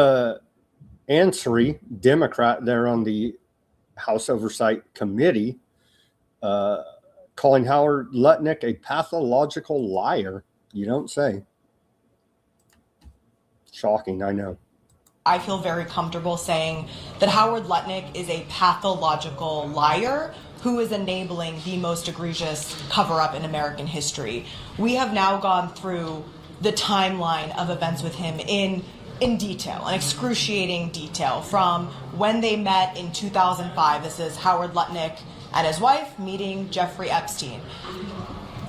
Ansary, Democrat there on the House Oversight Committee, calling Howard Lutnick a pathological liar. You don't say. Shocking, I know. I feel very comfortable saying that Howard Lutnick is a pathological liar who is enabling the most egregious cover-up in American history. We have now gone through the timeline of events with him in detail, an excruciating detail, from when they met in 2005. This is Howard Lutnick and his wife meeting Jeffrey Epstein.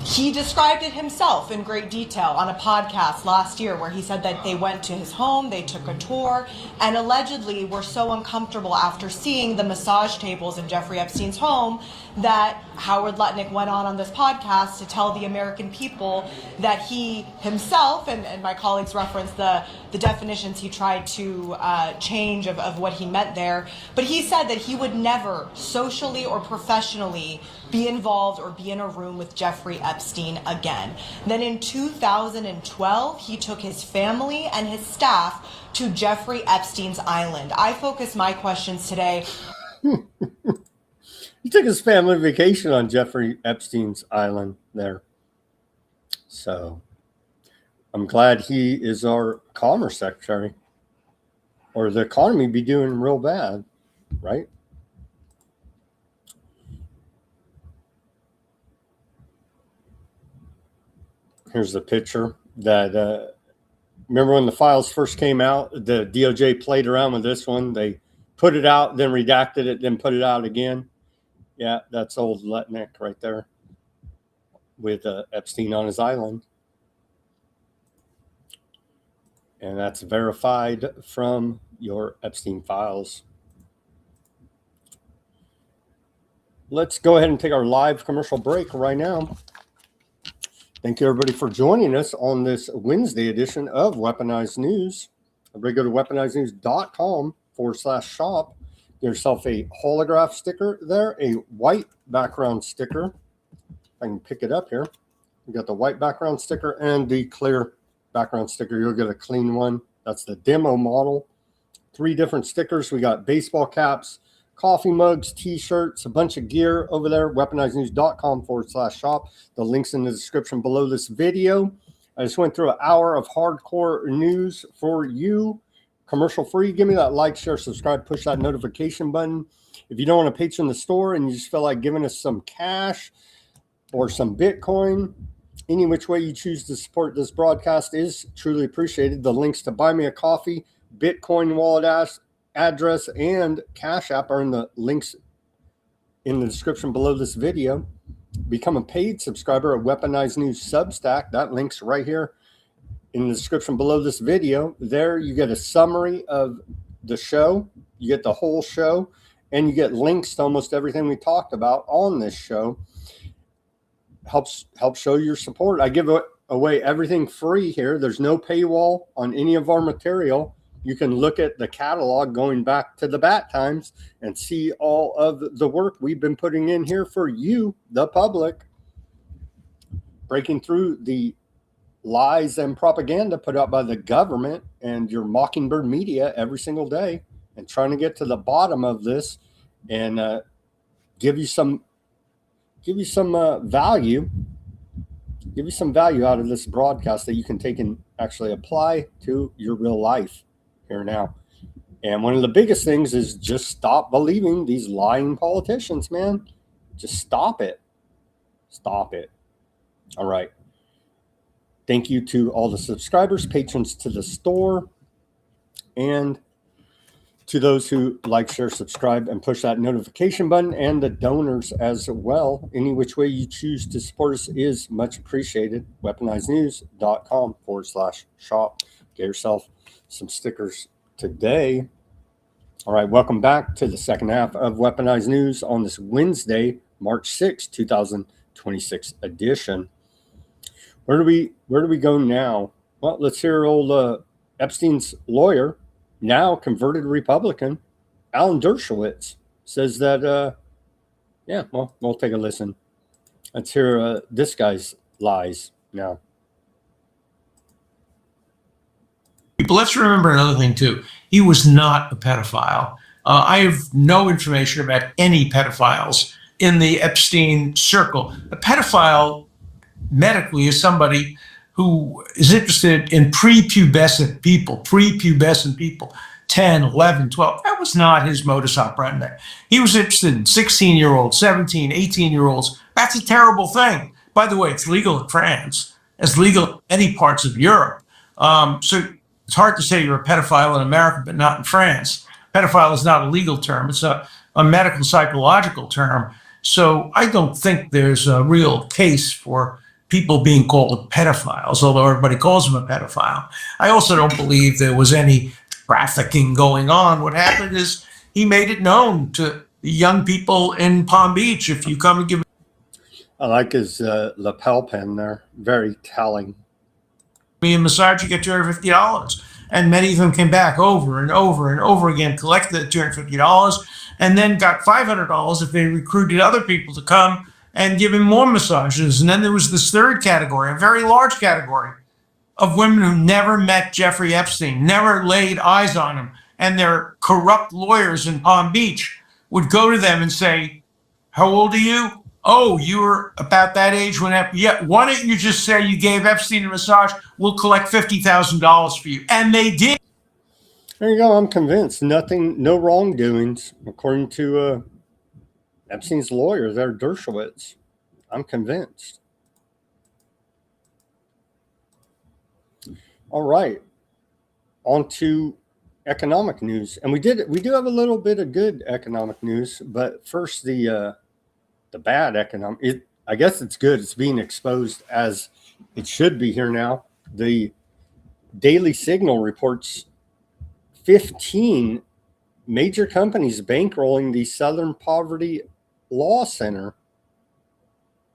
He described it himself in great detail on a podcast last year where he said that they went to his home, they took a tour, and allegedly were so uncomfortable after seeing the massage tables in Jeffrey Epstein's home that Howard Lutnick went on this podcast to tell the American people that he himself, and my colleagues referenced the definitions he tried to change of what he meant there, but he said that he would never socially or professionally be involved or be in a room with Jeffrey Epstein again. Then in 2012, he took his family and his staff to Jeffrey Epstein's island. I focus my questions today. He took his family vacation on Jeffrey Epstein's island there. So I'm glad he is our Commerce Secretary, or the economy be doing real bad, right? Here's the picture that, remember when the files first came out, the DOJ played around with this one. They put it out, then redacted it, then put it out again. Yeah, that's old Lutnick right there with Epstein on his island. And that's verified from your Epstein files. Let's go ahead and take our live commercial break right now. Thank you, everybody, for joining us on this Wednesday edition of Weaponized News. Everybody go to weaponizednews.com/shop. Get yourself a holograph sticker there, a white background sticker. I can pick it up here. We got the white background sticker and the clear background sticker. You'll get a clean one. That's the demo model. 3 different stickers. We got baseball caps, coffee mugs, t-shirts, a bunch of gear over there. weaponizednews.com/shop. The link's in the description below this video. I just went through an hour of hardcore news for you, commercial free. Give me that like, share, subscribe, push that notification button. If you don't want to patron the store and you just feel like giving us some cash or some Bitcoin, any which way you choose to support this broadcast is truly appreciated. The links to buy me a coffee, Bitcoin wallet address, and Cash App are in the links in the description below this video. Become a paid subscriber at Weaponized News Substack. That link's right here in the description below this video. There you get a summary of the show. You get the whole show, and you get links to almost everything we talked about on this show. Helps show your support. I give away everything free here. There's no paywall on any of our material. You can look at the catalog going back to the bat times and see all of the work we've been putting in here for you, the public, breaking through the lies and propaganda put out by the government and your Mockingbird media every single day, and trying to get to the bottom of this and give you some value out of this broadcast that you can take and actually apply to your real life here now. And one of the biggest things is just stop believing these lying politicians, man. Just stop it. Stop it. All right. Thank you to all the subscribers, patrons to the store, and to those who like, share, subscribe, and push that notification button, and the donors as well. Any which way you choose to support us is much appreciated. weaponizednews.com/shop. Get yourself some stickers today. All right, welcome back to the second half of Weaponized News on this Wednesday, March 6, 2026 edition. Where do we go now? Well, let's hear old Epstein's lawyer, now converted Republican, Alan Dershowitz, says that, we'll take a listen. Let's hear this guy's lies now. But let's remember another thing, too. He was not a pedophile. I have no information about any pedophiles in the Epstein circle. A pedophile medically is somebody who is interested in prepubescent people. 10, 11, 12. That was not his modus operandi. He was interested in 16-year-olds, 17, 18-year-olds. That's a terrible thing. By the way, it's legal in France. It's legal in many parts of Europe. So it's hard to say you're a pedophile in America, but not in France. Pedophile is not a legal term. It's a medical psychological term. So I don't think there's a real case for people being called pedophiles, although everybody calls him a pedophile. I also don't believe there was any trafficking going on. What happened is he made it known to the young people in Palm Beach, if you come and give I like his lapel pin there. Very telling. me a massage, you get $250. And many of them came back over and over and over again, collected the $250, and then got $500 if they recruited other people to come and give him more massages. And then there was this third category, a very large category, of women who never met Jeffrey Epstein, never laid eyes on him, and their corrupt lawyers in Palm Beach would go to them and say, how old are you? Oh, you were about that age when yeah, why don't you just say you gave Epstein a massage? We'll collect $50,000 for you. And they did. There you go. I'm convinced. Nothing, no wrongdoings, according to Epstein's lawyer there, Dershowitz. I'm convinced. All right. On to economic news. And we do have a little bit of good economic news, but first the bad economic, I guess it's good. It's being exposed as it should be here now. The Daily Signal reports 15 major companies bankrolling the Southern Poverty Law Center,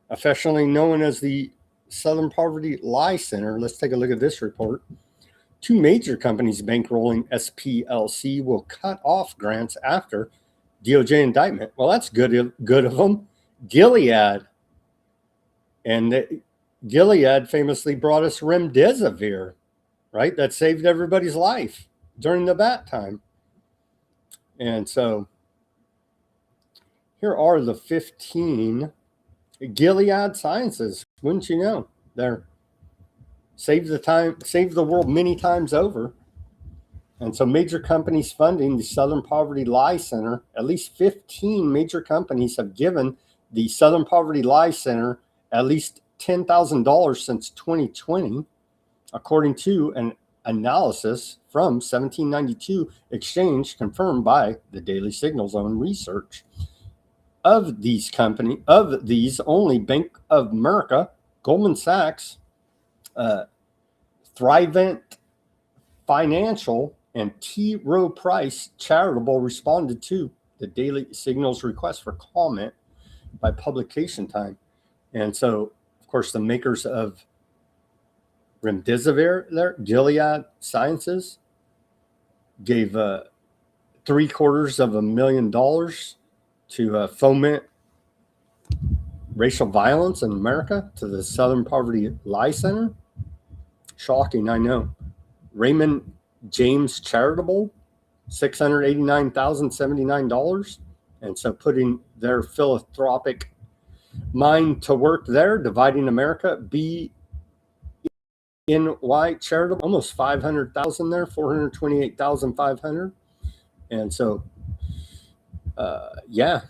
affectionately known as the Southern Poverty Lie Center. Let's take a look at this report. 2 major companies bankrolling SPLC will cut off grants after DOJ indictment. Well, that's good of them. Gilead. And Gilead famously brought us remdesivir, right? That saved everybody's life during the bat time. And so here are the 15 Gilead Sciences. Wouldn't you know? They're saved the world many times over. And so major companies funding the Southern Poverty Lie Center, at least 15 major companies have given the Southern Poverty Lie Center at least $10,000 since 2020, according to an analysis from 1792 exchange confirmed by the Daily Signal's own research. Of these, only Bank of America, Goldman Sachs, Thrivent Financial, and T. Rowe Price Charitable responded to the Daily Signal's request for comment by publication time. And so, of course, the makers of remdesivir there, Gilead Sciences, gave $750,000 to foment racial violence in America to the Southern Poverty Lie Center. Shocking, I know. Raymond James Charitable, $689,079. And so putting their philanthropic mind to work there, dividing America. BNY Charitable, almost $500,000 there, $428,500. And so, yeah,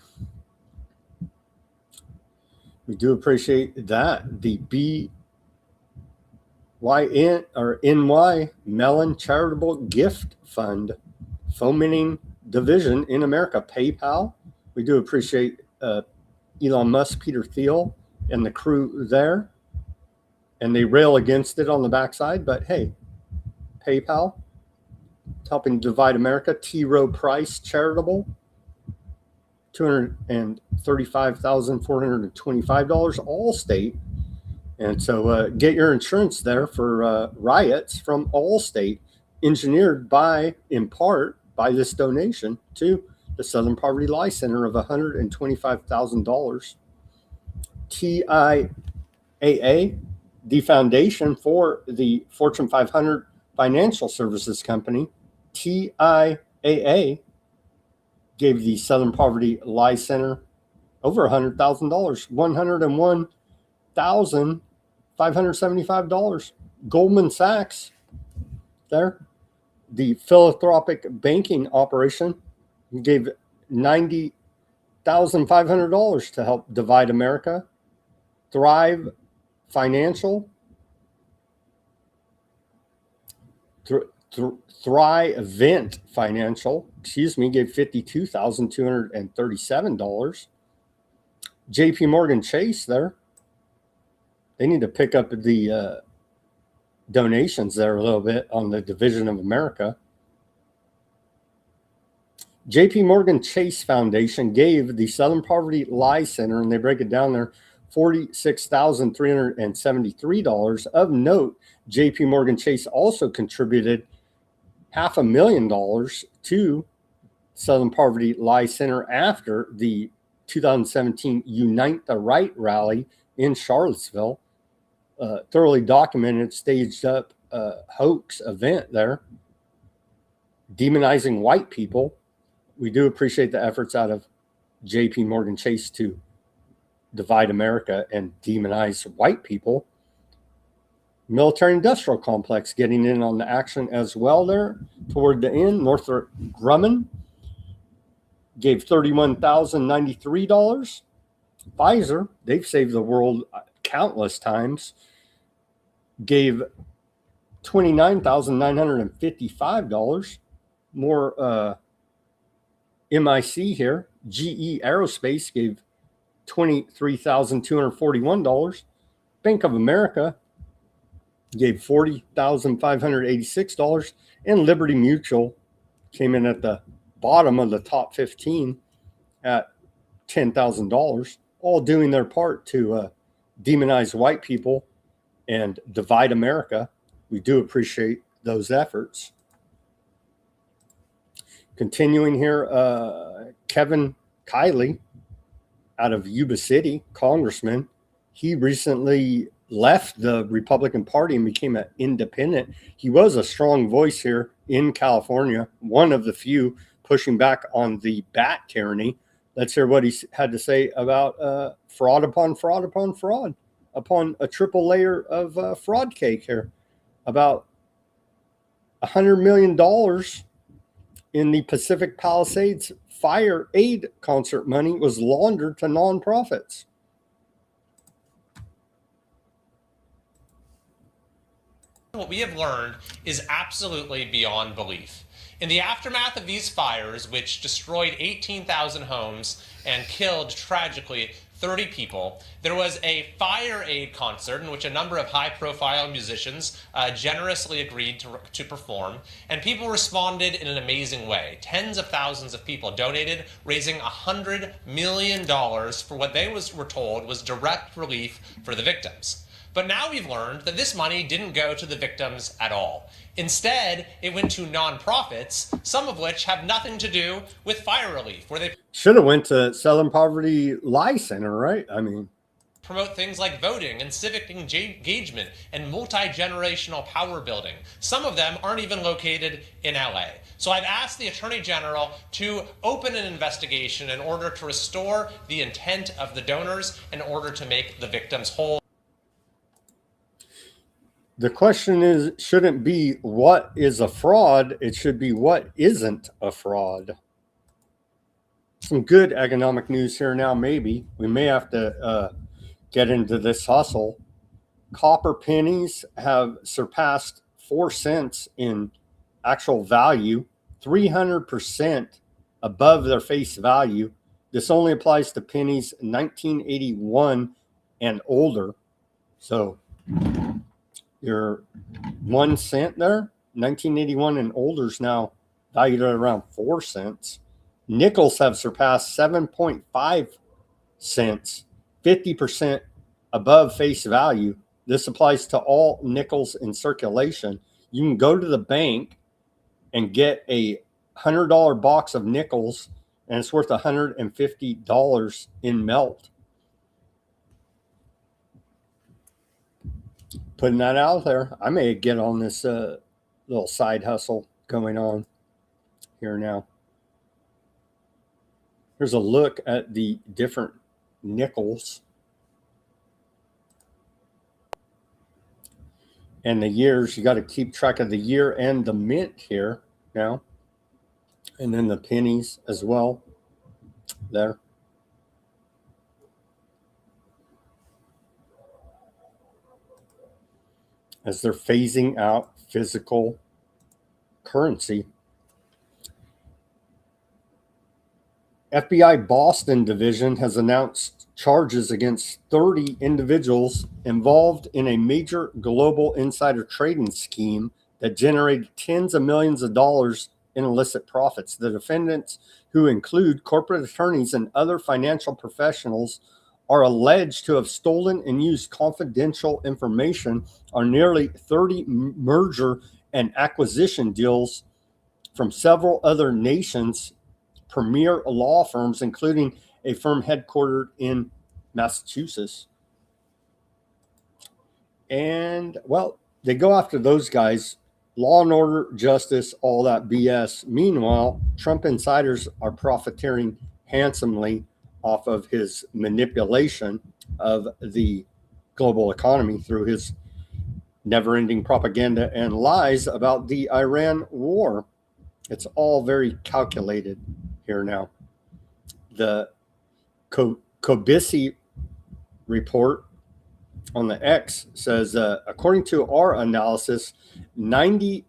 we do appreciate that. The NY Mellon Charitable Gift Fund, fomenting division in America. PayPal, we do appreciate Elon Musk, Peter Thiel, and the crew there. And they rail against it on the backside, but hey, PayPal, helping divide America. T. Rowe Price Charitable, $235,425. Allstate. And so get your insurance there for riots from Allstate, engineered in part by this donation to the Southern Poverty Lie Center of $125,000. TIAA, the foundation for the Fortune 500 financial services company, TIAA, gave the Southern Poverty Lie Center over $100,000, $101,575. Goldman Sachs, there, The philanthropic banking operation gave $90,500 to help divide America. Thrive Financial, Thrivent Financial, gave $52,237. JP Morgan Chase there. They need to pick up the donations there a little bit on the Division of America. JP Morgan Chase Foundation gave the Southern Poverty Lie Center, and they break it down there, $46,373. Of note, JP Morgan Chase also contributed $500,000 to Southern Poverty Lie Center after the 2017 Unite the Right rally in Charlottesville. Thoroughly documented, staged up hoax event there, demonizing white people. We do appreciate the efforts out of JP Morgan Chase to divide America and demonize white people. Military industrial complex getting in on the action as well there toward the end. Northrop Grumman gave $31,093. Pfizer, they've saved the world countless times, gave $29,955. More MIC here. GE Aerospace gave $23,241. Bank of America gave $40,586. And Liberty Mutual came in at the bottom of the top 15 at $10,000, all doing their part to demonize white people and divide America. We do appreciate those efforts. Continuing here, Kevin Kiley out of Yuba City, congressman. He recently left the Republican Party and became an independent. He was a strong voice here in California, one of the few pushing back on the bat tyranny. Let's hear what he had to say about fraud upon fraud upon fraud, upon a triple layer of fraud cake here. About $100 million in the Pacific Palisades fire aid concert money was laundered to nonprofits. What we have learned is absolutely beyond belief. In the aftermath of these fires, which destroyed 18,000 homes and killed, tragically, 30 people, there was a fire aid concert in which a number of high-profile musicians generously agreed to perform, and people responded in an amazing way. Tens of thousands of people donated, raising $100 million for what they were told was direct relief for the victims. But now we've learned that this money didn't go to the victims at all. Instead, it went to nonprofits, some of which have nothing to do with fire relief, where they should have went to Southern Poverty Lie Center, right? I mean, promote things like voting and civic engagement and multi-generational power building. Some of them aren't even located in LA. So I've asked the Attorney General to open an investigation in order to restore the intent of the donors, in order to make the victims whole. The question shouldn't be what is a fraud. It should be what isn't a fraud. Some good economic news here now, maybe. We may have to get into this hustle. Copper pennies have surpassed 4 cents in actual value, 300% above their face value. This only applies to pennies 1981 and older. So your 1 cent there, 1981 and older, is now valued at around 4 cents. Nickels have surpassed 7.5 cents, 50% above face value. This applies to all nickels in circulation. You can go to the bank and get a $100 box of nickels, and it's worth $150 in melt. Putting that out there. I may get on this little side hustle going on here now. Here's a look at the different nickels. And the years, you got to keep track of the year and the mint here now. And then the pennies as well there. As they're phasing out physical currency. FBI Boston Division has announced charges against 30 individuals involved in a major global insider trading scheme that generated tens of millions of dollars in illicit profits. The defendants, who include corporate attorneys and other financial professionals, are alleged to have stolen and used confidential information on nearly 30 merger and acquisition deals from several other nations' premier law firms, including a firm headquartered in Massachusetts. And, well, they go after those guys. Law and order, justice, all that BS. Meanwhile, Trump insiders are profiteering handsomely off of his manipulation of the global economy through his never-ending propaganda and lies about the Iran war. It's all very calculated here now. The Odysee report on the X says, according to our analysis, $920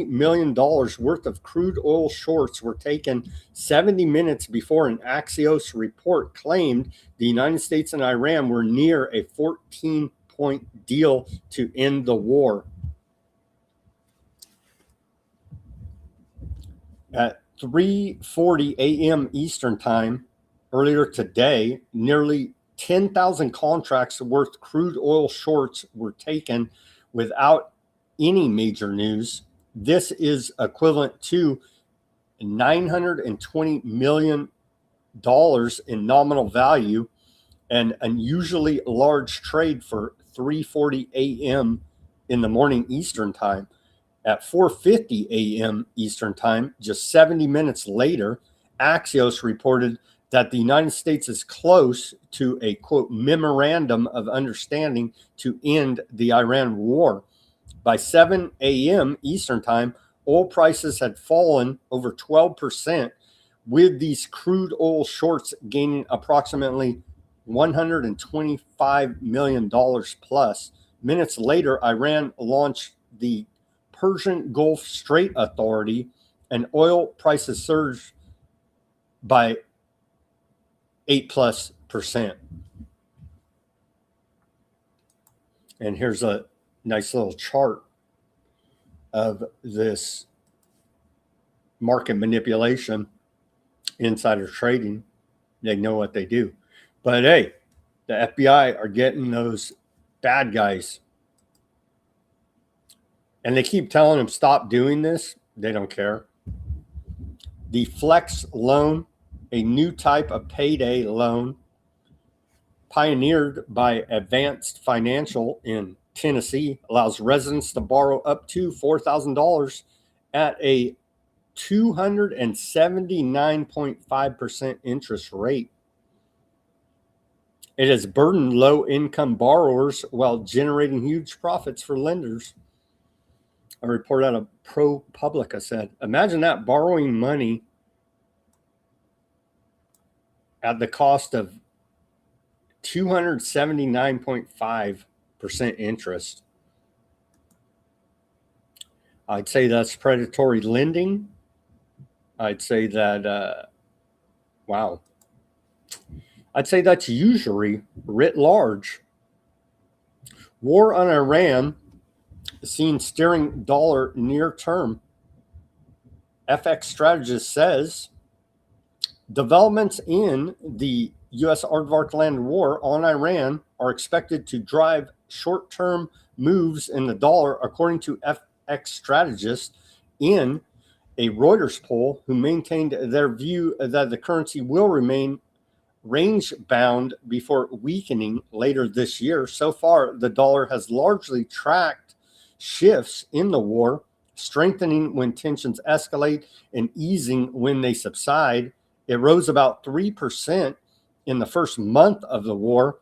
million worth of crude oil shorts were taken 70 minutes before an Axios report claimed the United States and Iran were near a 14-point deal to end the war. At 3:40 a.m. Eastern Time earlier today, nearly 10,000 contracts worth crude oil shorts were taken without any major news. This is equivalent to $920 million in nominal value, an unusually large trade for 3:40 a.m. in the morning Eastern Time. At 4:50 a.m. Eastern Time, just 70 minutes later, Axios reported that the United States is close to a, quote, memorandum of understanding to end the Iran war. By 7 a.m. Eastern Time, oil prices had fallen over 12%, with these crude oil shorts gaining approximately $125 million plus. Minutes later, Iran launched the Persian Gulf Strait Authority, and oil prices surged by 8+%. And here's a nice little chart of this market manipulation, insider trading. They know what they do. But hey, the FBI are getting those bad guys. And they keep telling them, stop doing this. They don't care. The Flex loan, a new type of payday loan pioneered by Advanced Financial in Tennessee, allows residents to borrow up to $4,000 at a 279.5% interest rate. It has burdened low-income borrowers while generating huge profits for lenders. A report out of ProPublica said, imagine that, borrowing money at the cost of 279.5% interest. I'd say that's predatory lending. I'd say that, wow. I'd say that's usury writ large. War on Iran seen steering dollar near term. FX strategist says developments in the U.S. aardvark land war on Iran are expected to drive short-term moves in the dollar, according to FX strategists in a Reuters poll, who maintained their view that the currency will remain range-bound before weakening later this year. So far, the dollar has largely tracked shifts in the war, strengthening when tensions escalate and easing when they subside. It rose about 3% in the first month of the war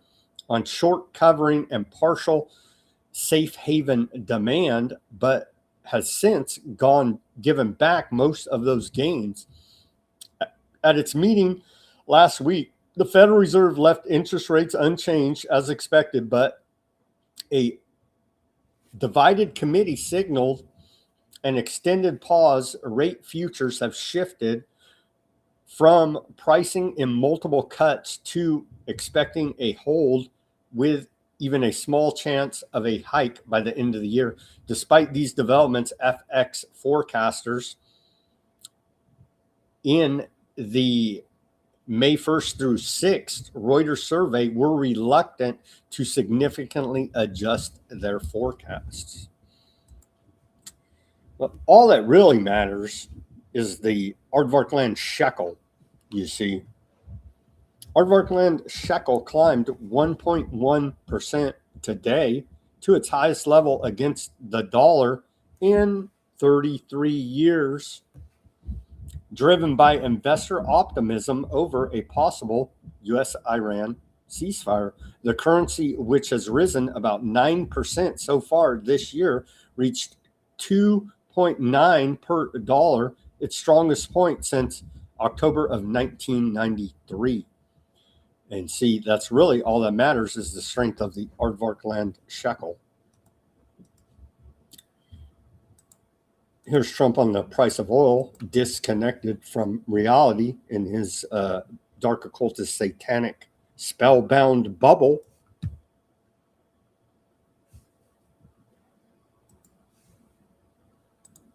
on short covering and partial safe haven demand, but has since given back most of those gains. At its meeting last week, the Federal Reserve left interest rates unchanged as expected, but a divided committee signaled an extended pause. Rate futures have shifted from pricing in multiple cuts to expecting a hold with even a small chance of a hike by the end of the year. Despite these developments, FX forecasters in the May 1st through 6th Reuters survey were reluctant to significantly adjust their forecasts. But all that really matters is the Aardvarkland shekel, you see. Aardvarkland shekel climbed 1.1% today to its highest level against the dollar in 33 years, driven by investor optimism over a possible U.S.-Iran ceasefire. The currency, which has risen about 9% so far this year, reached 2.9 per dollar, its strongest point since October of 1993. And see, that's really all that matters, is the strength of the Aardvarkland shekel. Here's Trump on the price of oil, disconnected from reality in his dark occultist satanic spellbound bubble.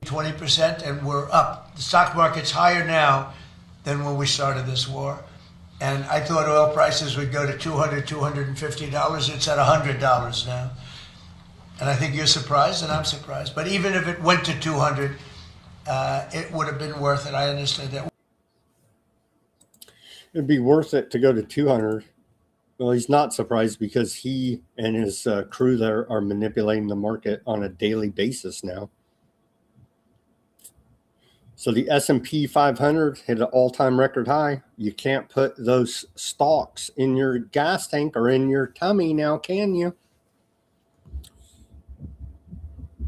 %, and we're up. The stock market's higher now than when we started this war. And I thought oil prices would go to $200, $250. It's at $100 now. And I think you're surprised, and I'm surprised. But even if it went to 200, it would have been worth it. I understand that. It'd be worth it to go to 200. Well, he's not surprised because he and his crew there are manipulating the market on a daily basis now. So the S&P 500 hit an all-time record high. You can't put those stocks in your gas tank or in your tummy now, can you?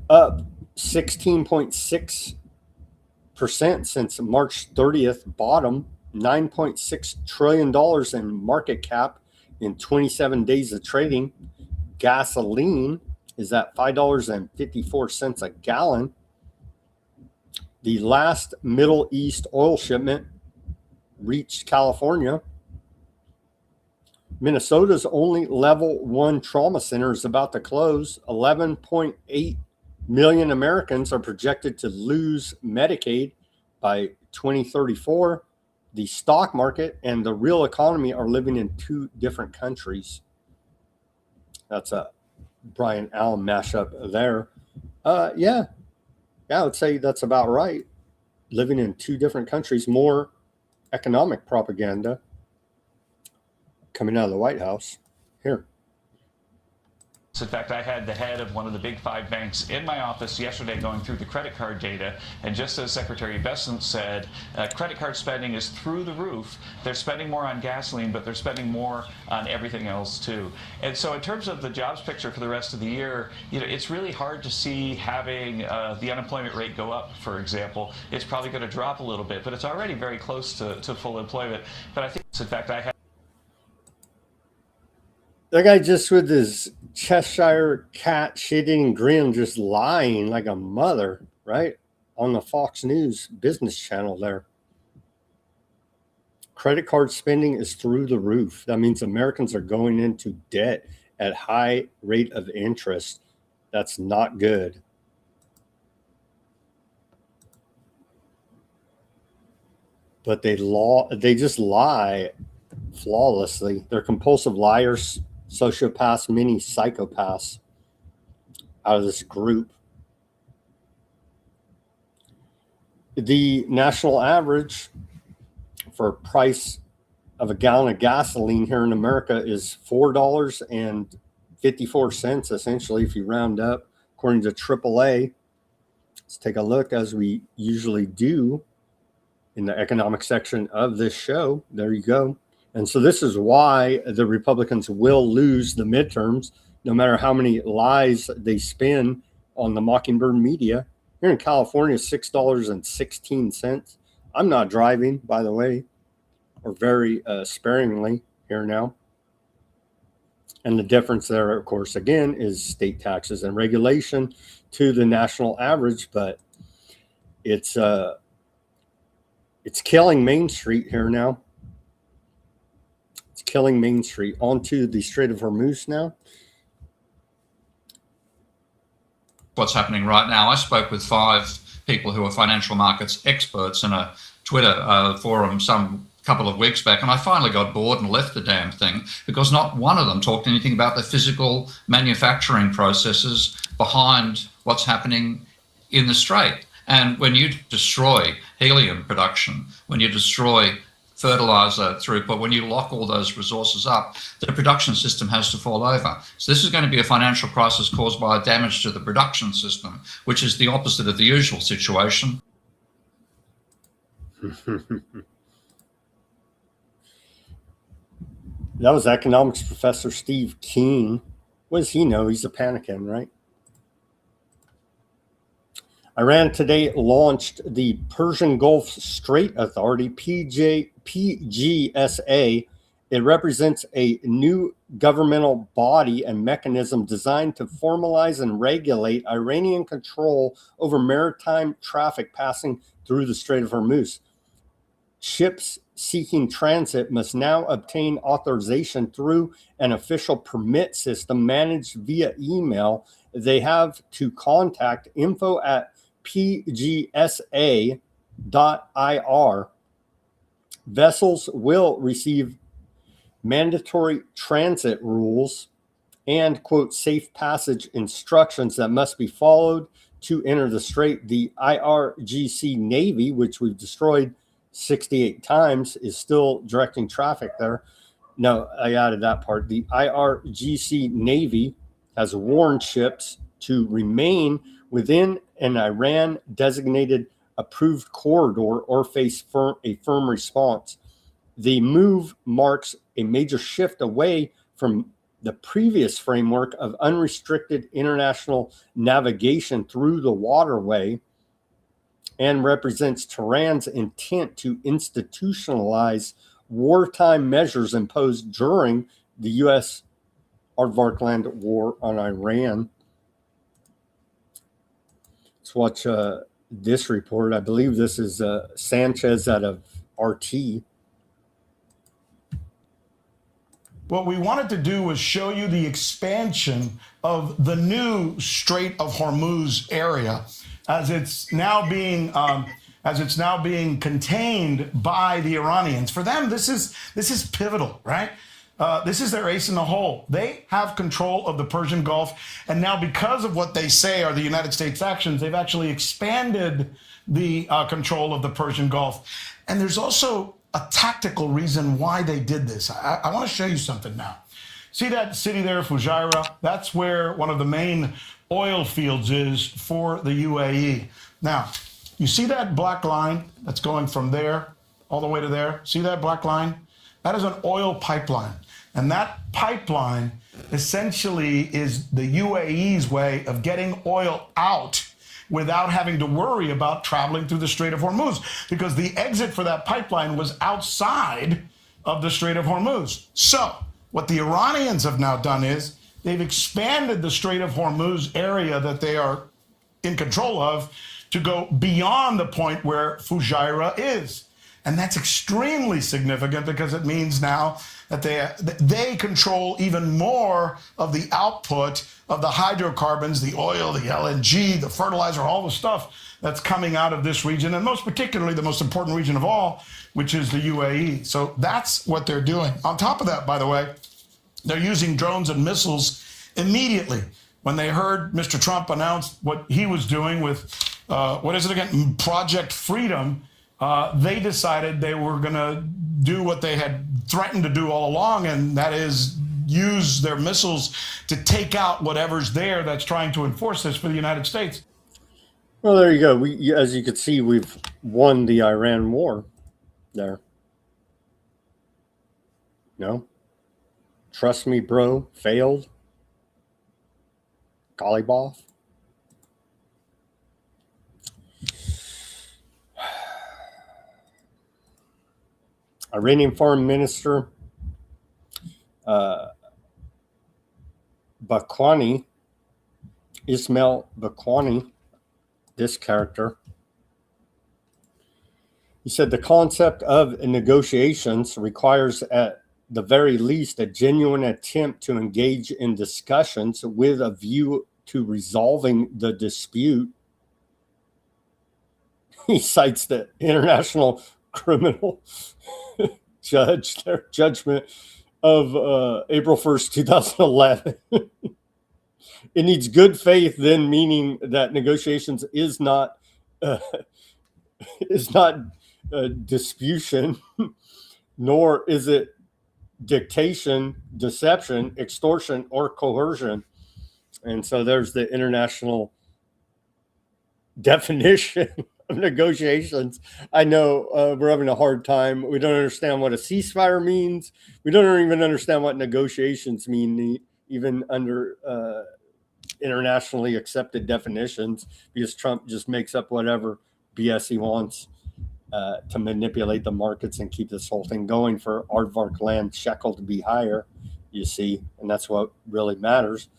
Up 16.6% since March 30th bottom, $9.6 trillion in market cap in 27 days of trading. Gasoline is at $5.54 a gallon. The last Middle East oil shipment reached California. Minnesota's only level 1 trauma center is about to close. 11.8 million Americans are projected to lose Medicaid by 2034. The stock market and the real economy are living in two different countries. That's a Brian Allen mashup there. Yeah, I would say that's about right. Living in two different countries, more economic propaganda coming out of the White House. Here. In fact, I had the head of one of the big 5 banks in my office yesterday going through the credit card data, and just as Secretary Bessent said, credit card spending is through the roof. They're spending more on gasoline, but they're spending more on everything else too. And so in terms of the jobs picture for the rest of the year, it's really hard to see having the unemployment rate go up, for example. It's probably going to drop a little bit, but it's already very close to full employment. But I think, in fact, I had that guy just with his Cheshire cat shitting grin, just lying like a mother, right? On the Fox News business channel there. Credit card spending is through the roof. That means Americans are going into debt at high rate of interest. That's not good. But they just lie flawlessly. They're compulsive liars, sociopaths, mini psychopaths out of this group. The national average for price of a gallon of gasoline here in America is $4.54, essentially, if you round up, according to AAA. Let's take a look, as we usually do, in the economic section of this show. There you go. And so this is why the Republicans will lose the midterms, no matter how many lies they spin on the Mockingbird media. Here in California, $6.16. I'm not driving, by the way, or very sparingly here now. And the difference there, of course, again, is state taxes and regulation to the national average. But it's killing Main Street here now. It's killing Main Street. Onto the Strait of Hormuz now. What's happening right now? I spoke with 5 people who are financial markets experts in a Twitter forum some couple of weeks back, and I finally got bored and left the damn thing because not one of them talked anything about the physical manufacturing processes behind what's happening in the Strait. And when you destroy helium production, when you destroy fertilizer throughput, when you lock all those resources up, the production system has to fall over. So this is going to be a financial crisis caused by damage to the production system, which is the opposite of the usual situation. That was economics professor Steve Keen. What does he know? He's a panicking, right? Iran today launched the Persian Gulf Strait Authority, PGSA. It represents a new governmental body and mechanism designed to formalize and regulate Iranian control over maritime traffic passing through the Strait of Hormuz. Ships seeking transit must now obtain authorization through an official permit system managed via email. They have to contact info@pgsa.ir. Vessels will receive mandatory transit rules and, quote, safe passage instructions that must be followed to enter the strait. The IRGC Navy, which we've destroyed 68 times, is still directing traffic there. No, I added that part. The IRGC Navy has warned ships to remain within an Iran designated approved corridor or face a firm response. The move marks a major shift away from the previous framework of unrestricted international navigation through the waterway and represents Tehran's intent to institutionalize wartime measures imposed during the U.S. Aardvarkland war on Iran. Let's watch this report. I believe this is Sanchez out of RT. What we wanted to do was show you the expansion of the new Strait of Hormuz area as it's now being contained by the Iranians. For them, this is pivotal, right? This is their ace in the hole. They have control of the Persian Gulf, and now because of what they say are the United States actions, they've actually expanded the control of the Persian Gulf. And there's also a tactical reason why they did this. I want to show you something now. See that city there, Fujairah? That's where one of the main oil fields is for the UAE. Now, you see that black line that's going from there all the way to there? See that black line? That is an oil pipeline. And that pipeline essentially is the UAE's way of getting oil out without having to worry about traveling through the Strait of Hormuz, because the exit for that pipeline was outside of the Strait of Hormuz. So what the Iranians have now done is they've expanded the Strait of Hormuz area that they are in control of to go beyond the point where Fujairah is. And that's extremely significant because it means now that they control even more of the output of the hydrocarbons, the oil, the LNG, the fertilizer, all the stuff that's coming out of this region, and most particularly the most important region of all, which is the UAE. So that's what they're doing. On top of that, by the way, they're using drones and missiles immediately. When they heard Mr. Trump announce what he was doing with, what is it again, Project Freedom, they decided they were going to do what they had threatened to do all along, and that is use their missiles to take out whatever's there that's trying to enforce this for the United States. Well, there you go. As you can see, we've won the Iran war there. No? Trust me, bro, failed. Golibov. Iranian Foreign Minister Bakwani, Ismail Bakwani, this character, he said the concept of negotiations requires at the very least a genuine attempt to engage in discussions with a view to resolving the dispute. He cites the International Criminal Judge, their judgment of April 1st, 2011. It needs good faith, then meaning that negotiations is not disputation, nor is it dictation, deception, extortion, or coercion. And so there's the international definition of negotiations. I know we're having a hard time. We don't understand what a ceasefire means. We don't even understand what negotiations mean, even under internationally accepted definitions, because Trump just makes up whatever BS he wants to manipulate the markets and keep this whole thing going for aardvark land shekel to be higher, you see, and that's what really matters.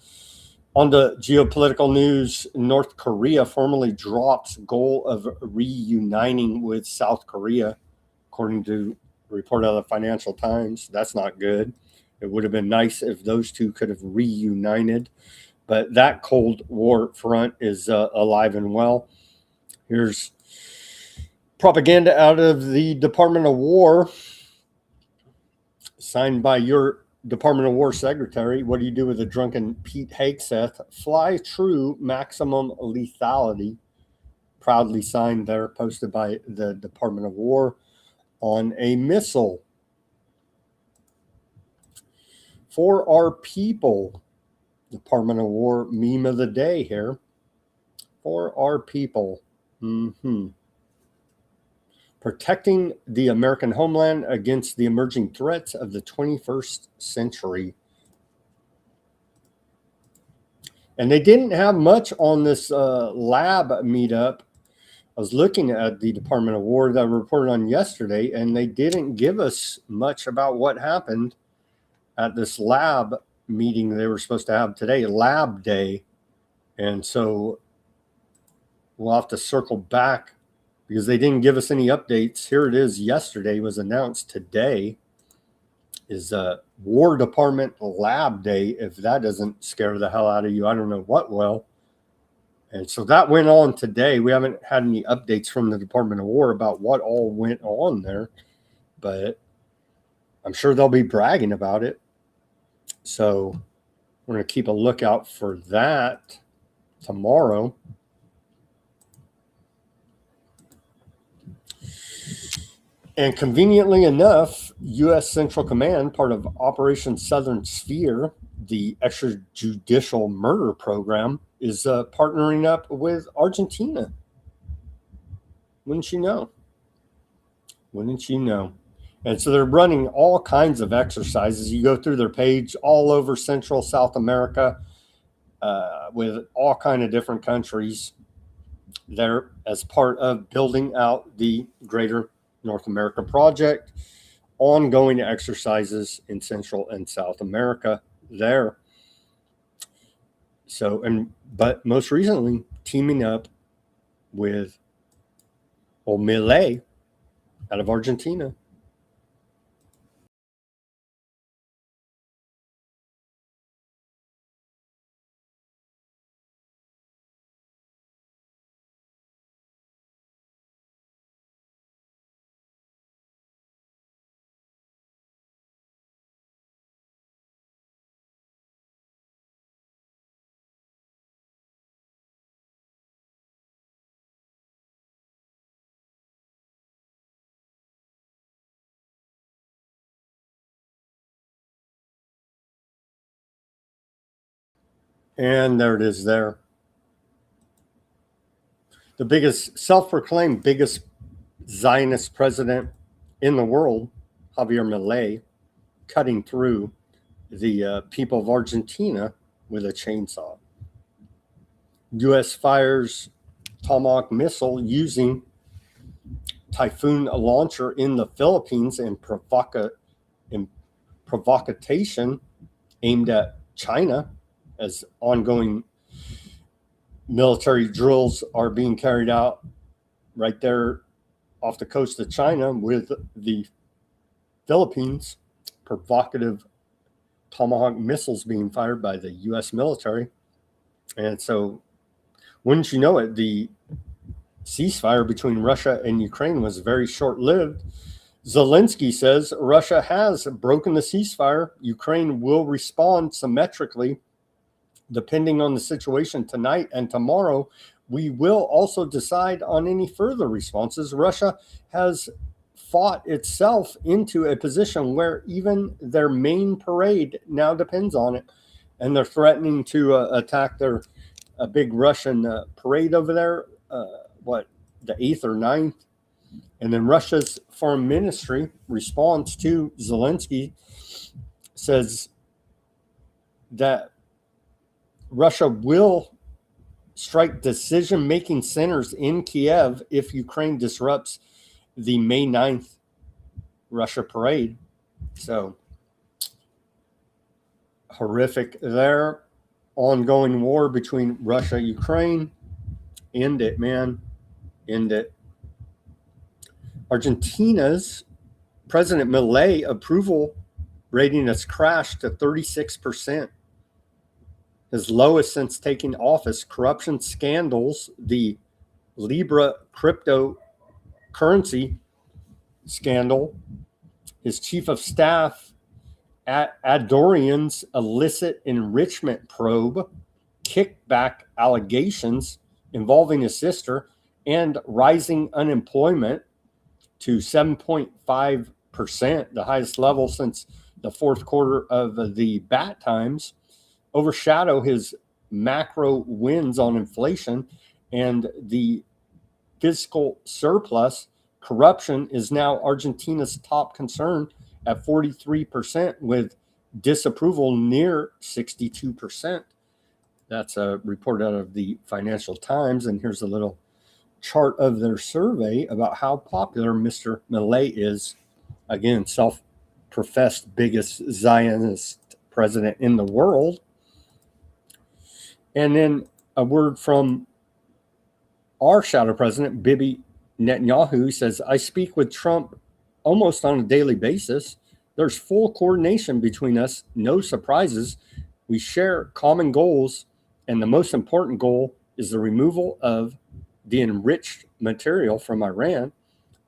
On the geopolitical news, North Korea formally drops goal of reuniting with South Korea, according to a report out of the Financial Times. That's not good. It would have been nice if those two could have reunited, but that Cold War front is alive and well. Here's propaganda out of the Department of War, signed by your Department of War Secretary. What do you do with a drunken Pete Hegseth? Fly true maximum lethality. Proudly signed there, posted by the Department of War on a missile. For our people, Department of War meme of the day here. For our people. Protecting the American homeland against the emerging threats of the 21st century. And they didn't have much on this lab meetup. I was looking at the Department of War that reported on yesterday, and they didn't give us much about what happened at this lab meeting they were supposed to have today, Lab Day. And so we'll have to circle back, because they didn't give us any updates. Here it is. Yesterday was announced. Today is War Department Lab Day. If that doesn't scare the hell out of you, I don't know what will. And so that went on today. We haven't had any updates from the Department of War about what all went on there, but I'm sure they'll be bragging about it. So we're going to keep a lookout for that tomorrow. And conveniently enough, U.S. Central Command, part of Operation Southern Sphere, the extrajudicial murder program, is partnering up with Argentina. Wouldn't you know? Wouldn't you know? And so they're running all kinds of exercises. You go through their page all over Central South America with all kind of different countries there as part of building out the greater North America project, ongoing exercises in Central and South America there. So, but most recently, teaming up with Milei out of Argentina. And there it is there. The biggest, self-proclaimed biggest Zionist president in the world, Javier Milei, cutting through the people of Argentina with a chainsaw. U.S. fires Tomahawk missile using Typhoon launcher in the Philippines in provocation aimed at China, as ongoing military drills are being carried out right there off the coast of China with the Philippines. Provocative Tomahawk missiles being fired by the U.S. military. And so, wouldn't you know it, the ceasefire between Russia and Ukraine was very short-lived. Zelensky says Russia has broken the ceasefire. Ukraine will respond symmetrically depending on the situation tonight and tomorrow. We will also decide on any further responses. Russia has fought itself into a position where even their main parade now depends on it. And they're threatening to attack their big Russian parade over there, the 8th or 9th. And then Russia's foreign ministry response to Zelensky says that Russia will strike decision-making centers in Kiev if Ukraine disrupts the May 9th Russia parade. So horrific there. Ongoing war between Russia and Ukraine. End it, man. End it. Argentina's President Milei approval rating has crashed to 36%. His lowest since taking office. Corruption scandals, the Libra cryptocurrency scandal, his chief of staff Adorian's illicit enrichment probe, kickback allegations involving his sister, and rising unemployment to 7.5%, the highest level since the fourth quarter of the bat times, overshadow his macro wins on inflation and the fiscal surplus. Corruption is now Argentina's top concern at 43%, with disapproval near 62%. That's a report out of the Financial Times. And here's a little chart of their survey about how popular Mr. Milei is. Again, self-professed biggest Zionist president in the world. And then a word from our shadow president, Bibi Netanyahu, says, I speak with Trump almost on a daily basis. There's full coordination between us, no surprises. We share common goals, and the most important goal is the removal of the enriched material from Iran,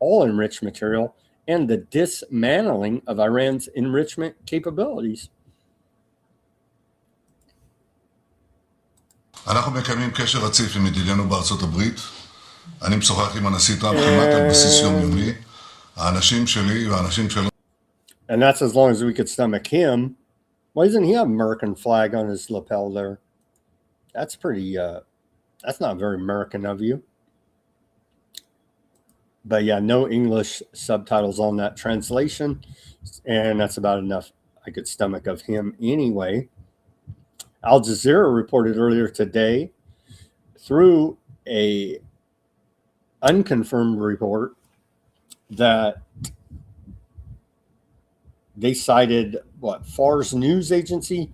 all enriched material, and the dismantling of Iran's enrichment capabilities. אנחנו מקיימים קשר רציף עם ידידינו בארצות הברית. אני משוחח עם הנשיא טראמפ כמעט על בסיס יומיומי. האנשים שלי והאנשים שלו. And that's as long as we could stomach him. Why doesn't he have American flag on his lapel there? That's pretty, that's not very American of you. But yeah, no English subtitles on that translation. And that's about enough I could stomach of him anyway. Al Jazeera reported earlier today through a unconfirmed report that they cited Fars news agency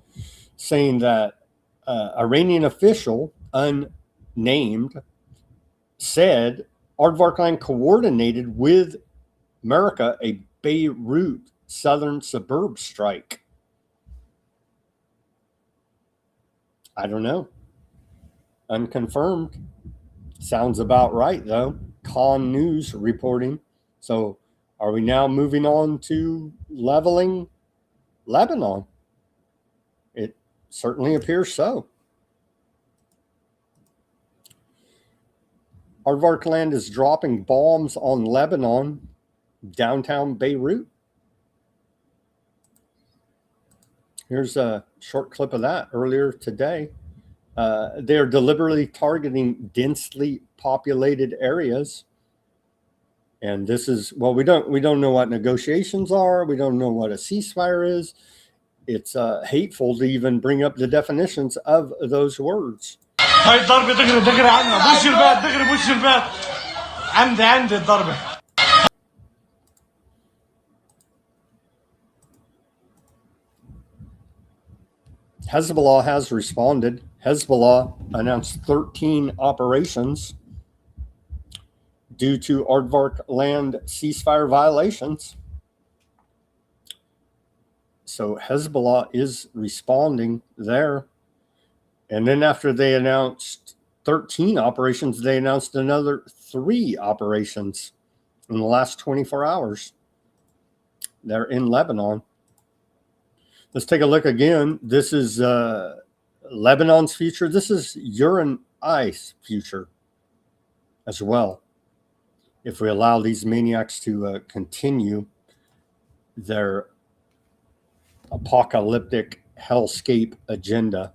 saying that Iranian official unnamed said Aardvarkland coordinated with America a Beirut southern suburb strike. I don't know. Unconfirmed. Sounds about right, though. Con News reporting. So are we now moving on to leveling Lebanon? It certainly appears so. Aardvarkland is dropping bombs on Lebanon, downtown Beirut. Here's a short clip of that earlier today. They're deliberately targeting densely populated areas. And this is, well, we don't know what negotiations are. We don't know what a ceasefire is. It's hateful to even bring up the definitions of those words. هاي الضربة دغري دغري عنا بوش الباب دغري بوش الباب عندي الضربة. Hezbollah has responded. Hezbollah announced 13 operations due to Aardvark land ceasefire violations. So Hezbollah is responding there. And then after they announced 13 operations, they announced another 3 operations in the last 24 hours. They're in Lebanon. Let's take a look again. This is Lebanon's future. This is Ice future as well. If we allow these maniacs to continue their apocalyptic hellscape agenda.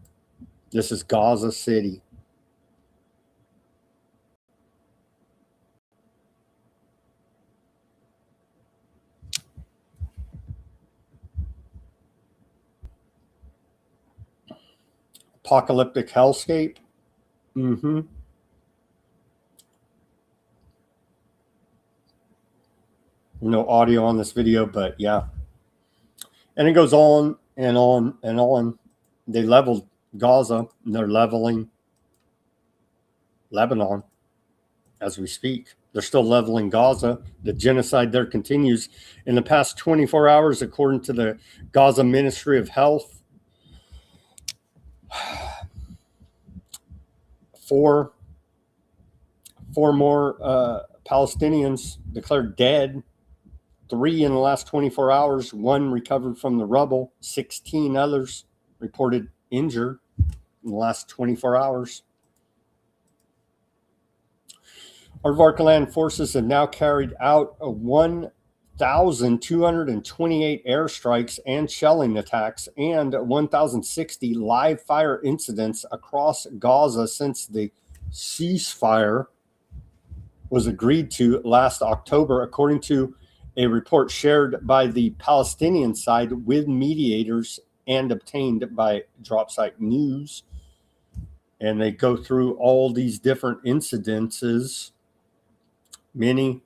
This is Gaza City. Apocalyptic hellscape. Mm-hmm. No audio on this video, but yeah. And it goes on and on and on. They leveled Gaza, and they're leveling Lebanon as we speak. They're still leveling Gaza. The genocide there continues. In the past 24 hours, according to the Gaza Ministry of Health, 4 more Palestinians declared dead. 3 in the last 24 hours. 1 recovered from the rubble. 16 others reported injured in the last 24 hours. Aardvark land forces have now carried out 1,228 airstrikes and shelling attacks and 1,060 live fire incidents across Gaza since the ceasefire was agreed to last October, according to a report shared by the Palestinian side with mediators and obtained by Dropsite News. And they go through all these different incidences. Many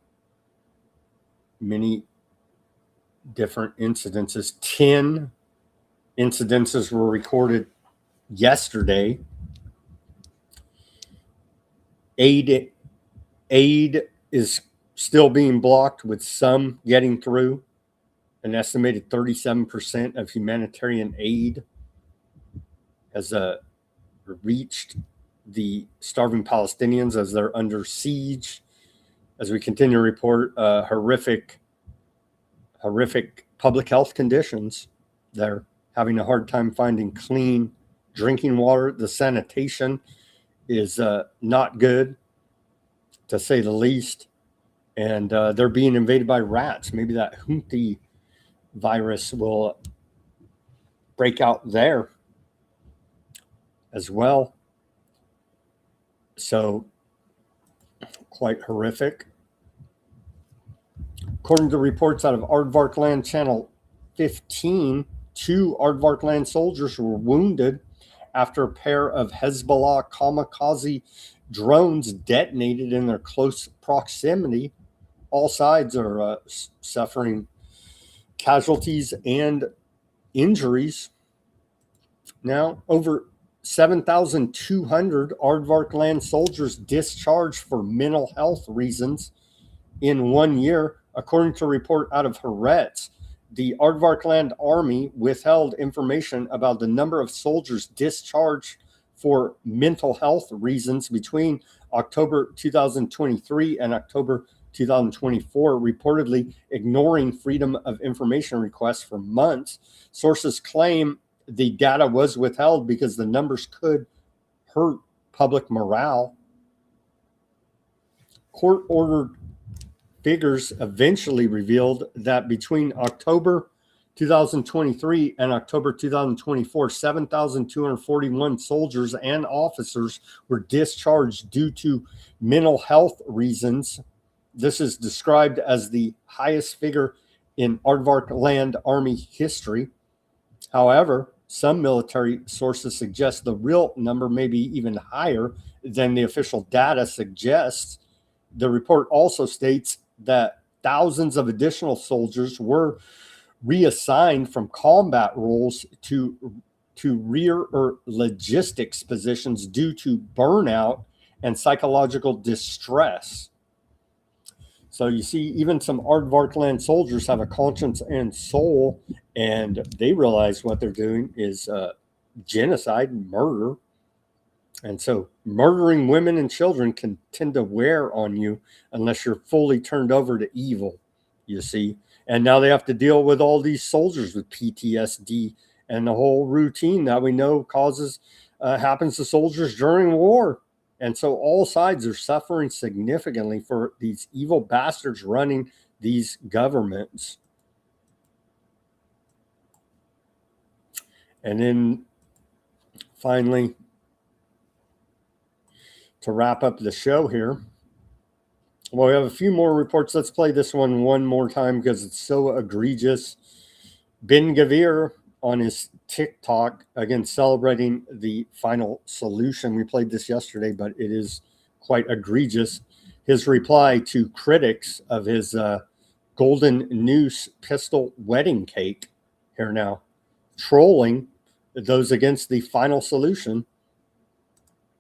different incidences. 10 incidences were recorded yesterday. Aid is still being blocked, with some getting through. An estimated 37% of humanitarian aid has reached the starving Palestinians as they're under siege. As we continue to report horrific public health conditions, they're having a hard time finding clean drinking water. The sanitation is not good, to say the least. And they're being invaded by rats. Maybe that Humpty virus will break out there as well. So quite horrific. According to reports out of Aardvark Land Channel 15, 2 Aardvark Land soldiers were wounded after a pair of Hezbollah kamikaze drones detonated in their close proximity. All sides are suffering casualties and injuries. Now, over 7,200 Aardvark Land soldiers discharged for mental health reasons in 1 year, according to a report out of Haaretz. The Aardvark Land Army withheld information about the number of soldiers discharged for mental health reasons between October 2023 and October 2024, reportedly ignoring Freedom of Information requests for months. Sources claim the data was withheld because the numbers could hurt public morale. Court-ordered figures eventually revealed that between October 2023 and October 2024, 7,241 soldiers and officers were discharged due to mental health reasons. This is described as the highest figure in Aardvark Land Army history. However, some military sources suggest the real number may be even higher than the official data suggests. The report also states that thousands of additional soldiers were reassigned from combat roles to rear or logistics positions due to burnout and psychological distress. So you see, even some Aardvarkland soldiers have a conscience and soul, and they realize what they're doing is genocide, murder. And so murdering women and children can tend to wear on you unless you're fully turned over to evil, you see. And now they have to deal with all these soldiers with PTSD and the whole routine that we know happens to soldiers during war. And so all sides are suffering significantly for these evil bastards running these governments. And then finally, to wrap up the show here, well, we have a few more reports. Let's play this one more time because it's so egregious. Ben Gavir on his TikTok, again, celebrating the final solution. We played this yesterday, but it is quite egregious. His reply to critics of his golden noose pistol wedding cake here now, trolling those against the final solution.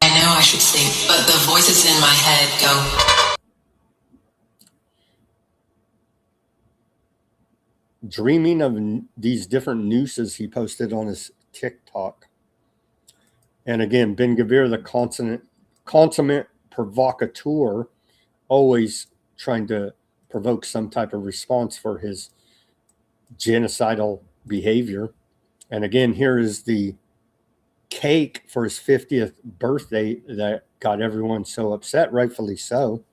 I know I should sleep, but the voices in my head go... Dreaming of these different nooses he posted on his TikTok. And again, Ben Gavir, the consummate provocateur, always trying to provoke some type of response for his genocidal behavior. And again, here is the cake for his 50th birthday that got everyone so upset, rightfully so.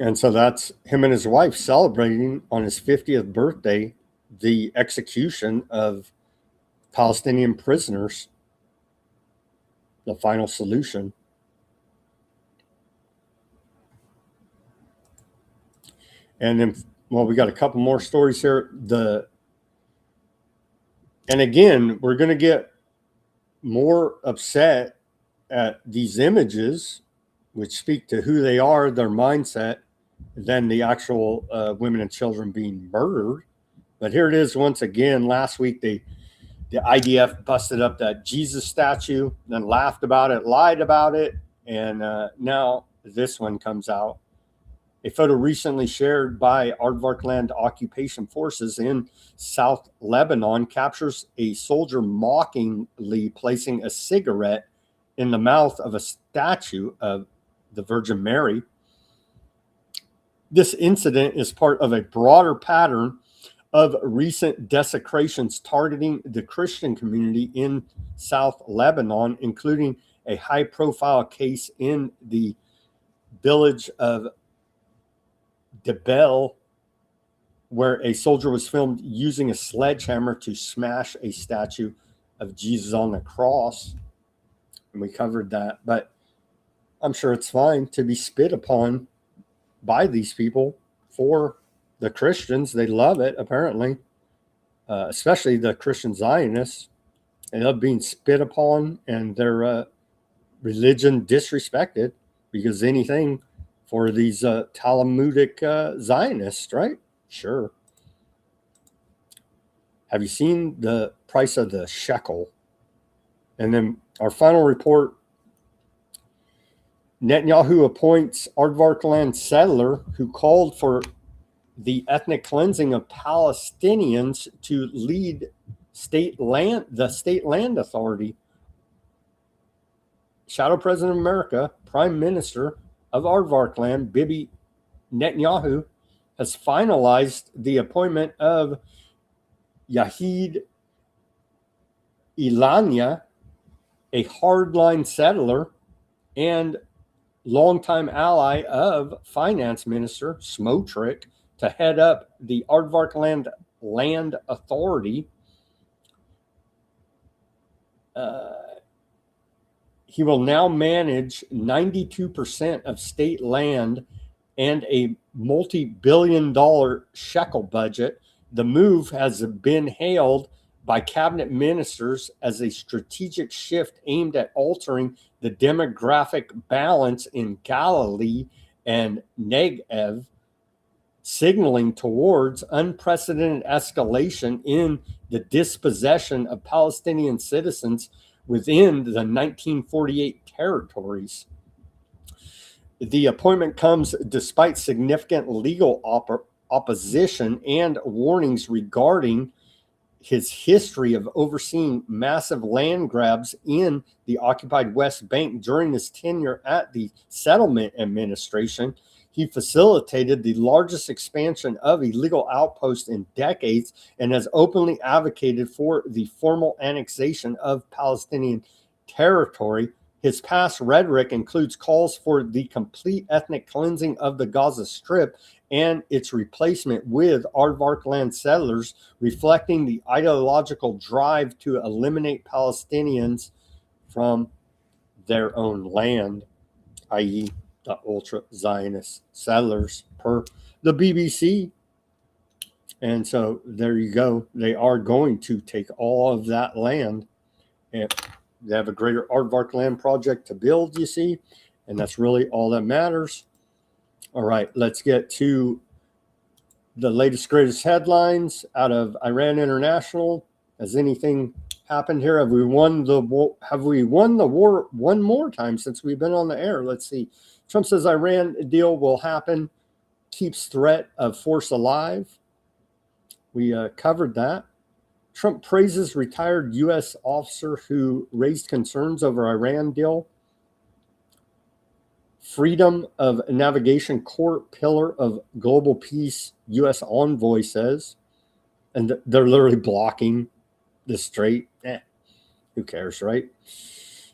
And so that's him and his wife celebrating on his 50th birthday the execution of Palestinian prisoners, the final solution. And then, well, we got a couple more stories here. And again, we're going to get more upset at these images, which speak to who they are, their mindset, than the actual women and children being murdered. But here it is once again. Last week, the IDF busted up that Jesus statue, then laughed about it, lied about it, and now this one comes out. A photo recently shared by Aardvarkland occupation forces in South Lebanon captures a soldier mockingly placing a cigarette in the mouth of a statue of the Virgin Mary. This incident is part of a broader pattern of recent desecrations targeting the Christian community in South Lebanon, including a high-profile case in the village of Debel, where a soldier was filmed using a sledgehammer to smash a statue of Jesus on the cross. And we covered that. But I'm sure it's fine to be spit upon by these people for the Christians. They love it, apparently, especially the Christian Zionists. They love being spit upon and their religion disrespected, because anything for these Talmudic Zionists, right? Sure. Have you seen the price of the shekel? And then our final report, Netanyahu appoints Aardvarkland settler who called for the ethnic cleansing of Palestinians to lead the state land authority. Shadow President of America, Prime Minister of Aardvarkland, Bibi Netanyahu, has finalized the appointment of Yahid Ilania, a hardline settler and longtime ally of Finance Minister Smotrich, to head up the Aardvarkland Land Authority. He will now manage 92% of state land and a multi-billion-dollar shekel budget. The move has been hailed by cabinet ministers as a strategic shift aimed at altering the demographic balance in Galilee and Negev, signaling towards unprecedented escalation in the dispossession of Palestinian citizens within the 1948 territories. The appointment comes despite significant legal opposition and warnings regarding his history of overseeing massive land grabs in the occupied West Bank during his tenure at the Settlement Administration. He facilitated the largest expansion of illegal outposts in decades and has openly advocated for the formal annexation of Palestinian territory. His past rhetoric includes calls for the complete ethnic cleansing of the Gaza Strip and its replacement with aardvark land settlers, reflecting the ideological drive to eliminate Palestinians from their own land, i.e., the ultra-Zionist settlers, per the BBC. And so there you go. They are going to take all of that land, and they have a greater aardvark land project to build, you see, and that's really all that matters. All right, let's get to the latest, greatest headlines out of Iran International. Has anything happened here? Have we won the war one more time since we've been on the air? Let's see. Trump says Iran deal will happen, keeps threat of force alive. We covered that. Trump praises retired U.S. officer who raised concerns over Iran deal. Freedom of navigation core pillar of global peace, U.S. envoy says. And they're literally blocking the Strait. Who cares, right?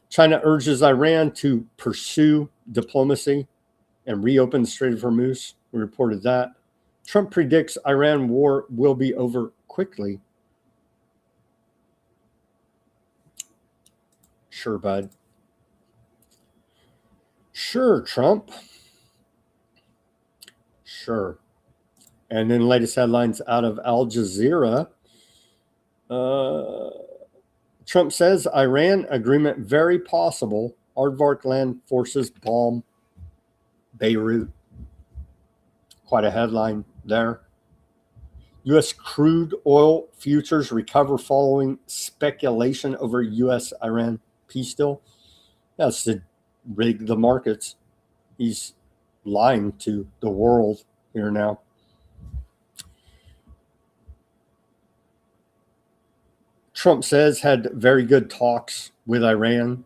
China urges Iran to pursue diplomacy and reopen the Strait of Hormuz. We reported that. Trump predicts Iran war will be over quickly. Sure, bud. Sure, Trump. Sure. And then latest headlines out of Al Jazeera. Trump says Iran agreement very possible. Aardvark land forces bomb Beirut. Quite a headline there. U.S. crude oil futures recover following speculation over U.S.-Iran peace deal. That's to rig the markets. He's lying to the world here now. Trump says had very good talks with Iran.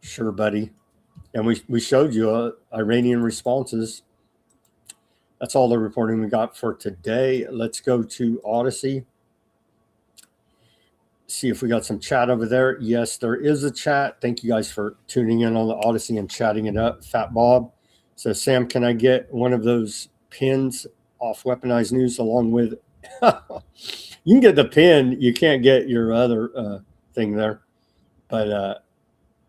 Sure, buddy. And we showed you Iranian responses. That's all the reporting we got for today. Let's go to Odysee. See if we got some chat over there. Yes, there is a chat. Thank you guys for tuning in on the Odysee and chatting it up. Fat Bob says, Sam, can I get one of those pins off Weaponized News along with... You can get the pin. You can't get your other thing there. But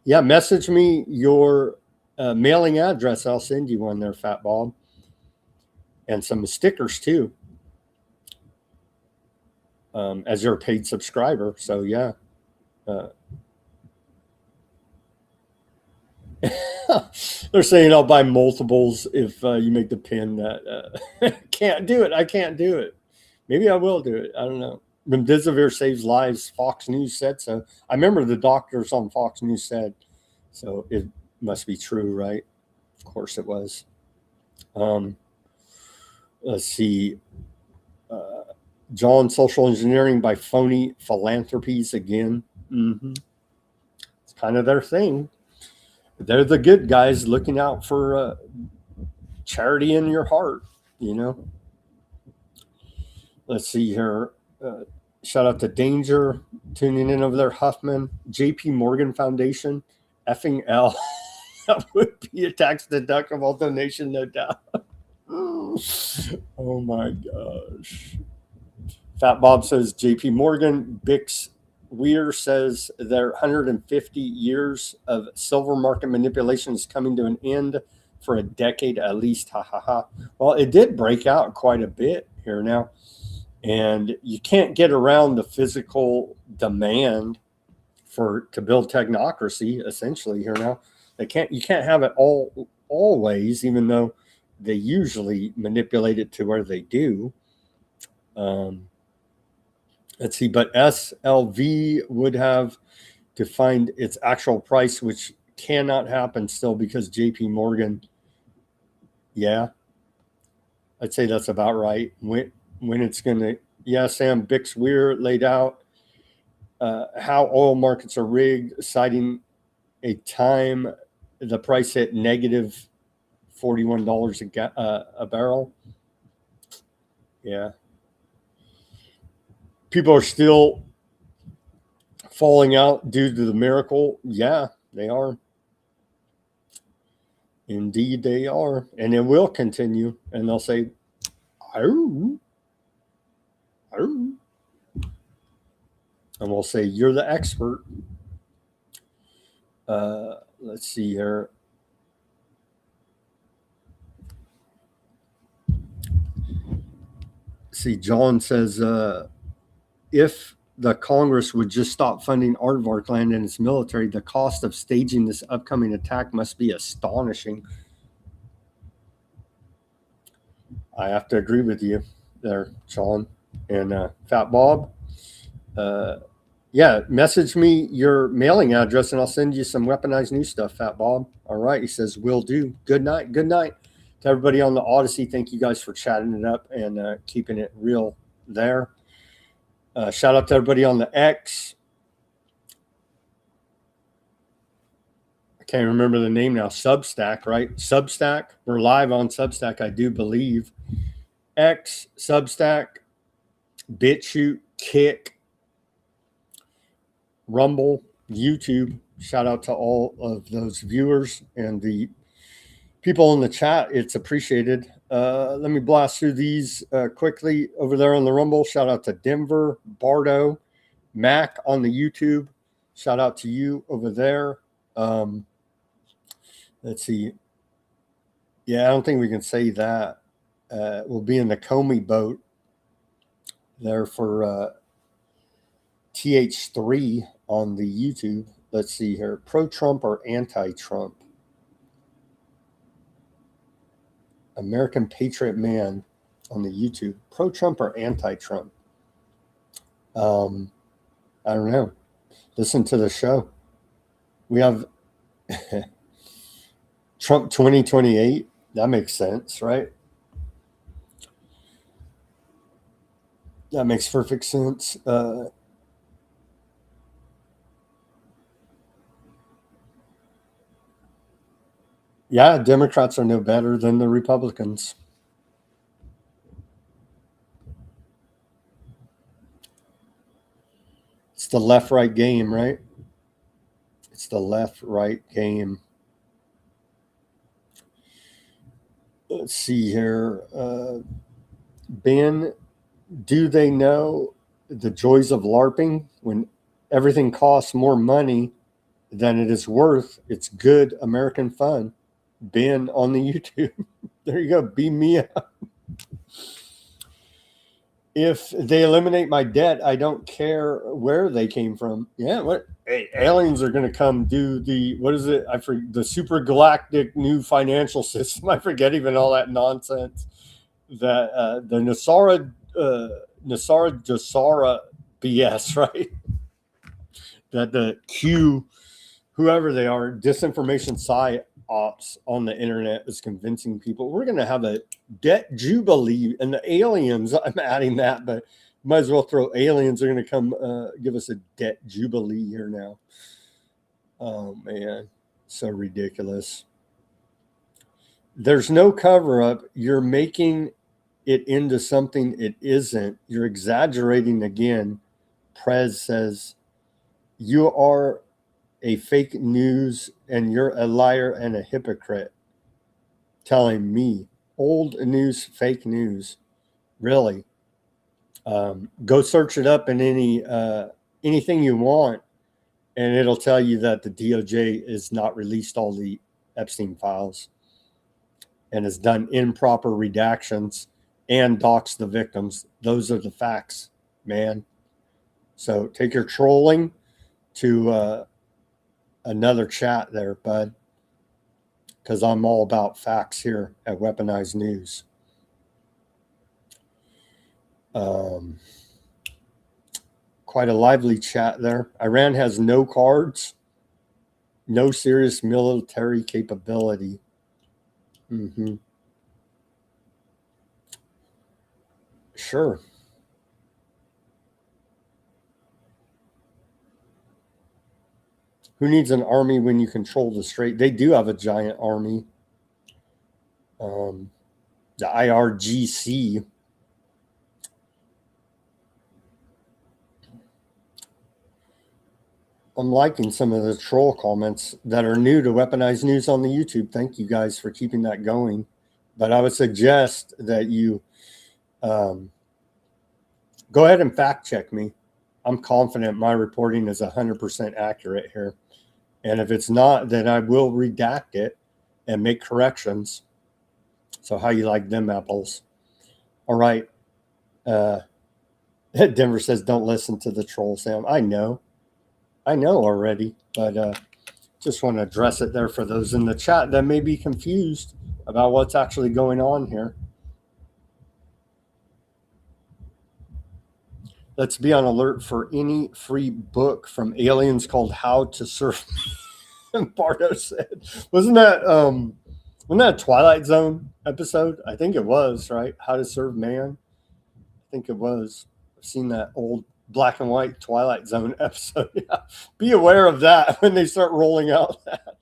yeah, message me your mailing address. I'll send you one there, Fat Bob. And some stickers too. As you're a paid subscriber. So yeah. They're saying I'll buy multiples if you make the pin that can't do it. I can't do it. Maybe I will do it. I don't know. Remdesivir saves lives. Fox News said so. I remember the doctors on Fox News said, so it must be true, right? Of course it was. Let's see. John, social engineering by phony philanthropies again. It's kind of their thing. They're the good guys looking out for charity in your heart, you know. Let's see here. Shout out to Danger tuning in over there. Huffman, JP Morgan Foundation, effing L. That would be a tax deductible donation, no doubt. Oh my gosh. Fat Bob says JP Morgan, Bix Weir says their 150 years of silver market manipulation is coming to an end for a decade at least. Ha ha ha. Well, it did break out quite a bit here now, and you can't get around the physical demand to build technocracy. Essentially, here now, you can't have it always, even though they usually manipulate it to where they do. Let's see, but SLV would have to find its actual price, which cannot happen still because JP Morgan. Yeah, I'd say that's about right. When it's going to, yeah, Sam Bix Weir laid out how oil markets are rigged, citing a time the price hit negative $41 a barrel. Yeah. People are still falling out due to the miracle. Yeah, they are. Indeed, they are. And it will continue. And they'll say, "Oh, oh." And we'll say, "You're the expert." Let's see here. See, John says, if the Congress would just stop funding Aardvarkland and its military, the cost of staging this upcoming attack must be astonishing. I have to agree with you there, John. And Fat Bob, yeah, message me your mailing address and I'll send you some weaponized news stuff, Fat Bob. All right, he says, will do. Good night. Good night to everybody on the Odysee. Thank you guys for chatting it up and keeping it real there. Shout out to everybody on the X. I can't remember the name now. Substack, right? Substack. We're live on Substack, I do believe. X, Substack, Bitchute, Kick, Rumble, YouTube. Shout out to all of those viewers and the people in the chat. It's appreciated. Let me blast through these quickly over there on the Rumble. Shout out to Denver, Bardo, Mac on the YouTube. Shout out to you over there. Let's see. Yeah, I don't think we can say that. We'll be in the Comey boat there for TH3 on the YouTube. Let's see here. Pro-Trump or anti-Trump? American Patriot Man on the YouTube. Pro-Trump or anti-Trump? I don't know. Listen to the show. We have Trump 2028. That makes sense, right? That makes perfect sense. Yeah, Democrats are no better than the Republicans. It's the left-right game, right? It's the left-right game. Let's see here. Ben, do they know the joys of LARPing? When everything costs more money than it is worth, it's good American fun. Ben on the YouTube. There you go. Beam me up. If they eliminate my debt, I don't care where they came from. Yeah, what? Hey, aliens are going to come do the, what is it? I forget, the super galactic new financial system. I forget even all that nonsense. That the Nasara Jasara BS, right? That the Q, whoever they are, disinformation psyops on the internet is convincing people we're going to have a debt jubilee, and the aliens, I'm adding that, but might as well throw aliens are going to come give us a debt jubilee here now. Oh man, so ridiculous. There's no cover up. You're making it into something it isn't. You're exaggerating again. Prez says you are a fake news and you're a liar and a hypocrite. Telling me old news, fake news. Really? Go search it up in any anything you want, and it'll tell you that the DOJ has not released all the Epstein files and has done improper redactions and doxed the victims. Those are the facts, man. So take your trolling to another chat there, bud, because I'm all about facts here at Weaponized News. Quite a lively chat there. Iran has no cards, no serious military capability. Sure. Who needs an army when you control the Strait? They do have a giant army. The IRGC. I'm liking some of the troll comments that are new to Weaponized News on the YouTube. Thank you guys for keeping that going. But I would suggest that you go ahead and fact check me. I'm confident my reporting is 100% accurate here. And if it's not, then I will redact it and make corrections. So how you like them apples? All right. Denver says, don't listen to the troll, Sam. I know already, but just want to address it there for those in the chat that may be confused about what's actually going on here. Let's be on alert for any free book from aliens called How to Surf. Bardo said, wasn't that a Twilight Zone episode? I think it was, right? How to Serve Man. I think it was. I've seen that old black and white Twilight Zone episode. Yeah. Be aware of that when they start rolling out that.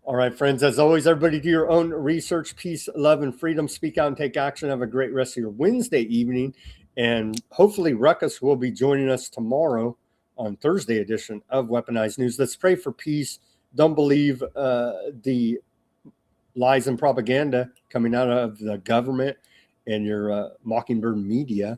All right, friends, as always, everybody do your own research, peace, love, and freedom. Speak out and take action. Have a great rest of your Wednesday evening. And hopefully Ruckus will be joining us tomorrow on Thursday edition of Weaponized News. Let's pray for peace. Don't believe the lies and propaganda coming out of the government and your Mockingbird media.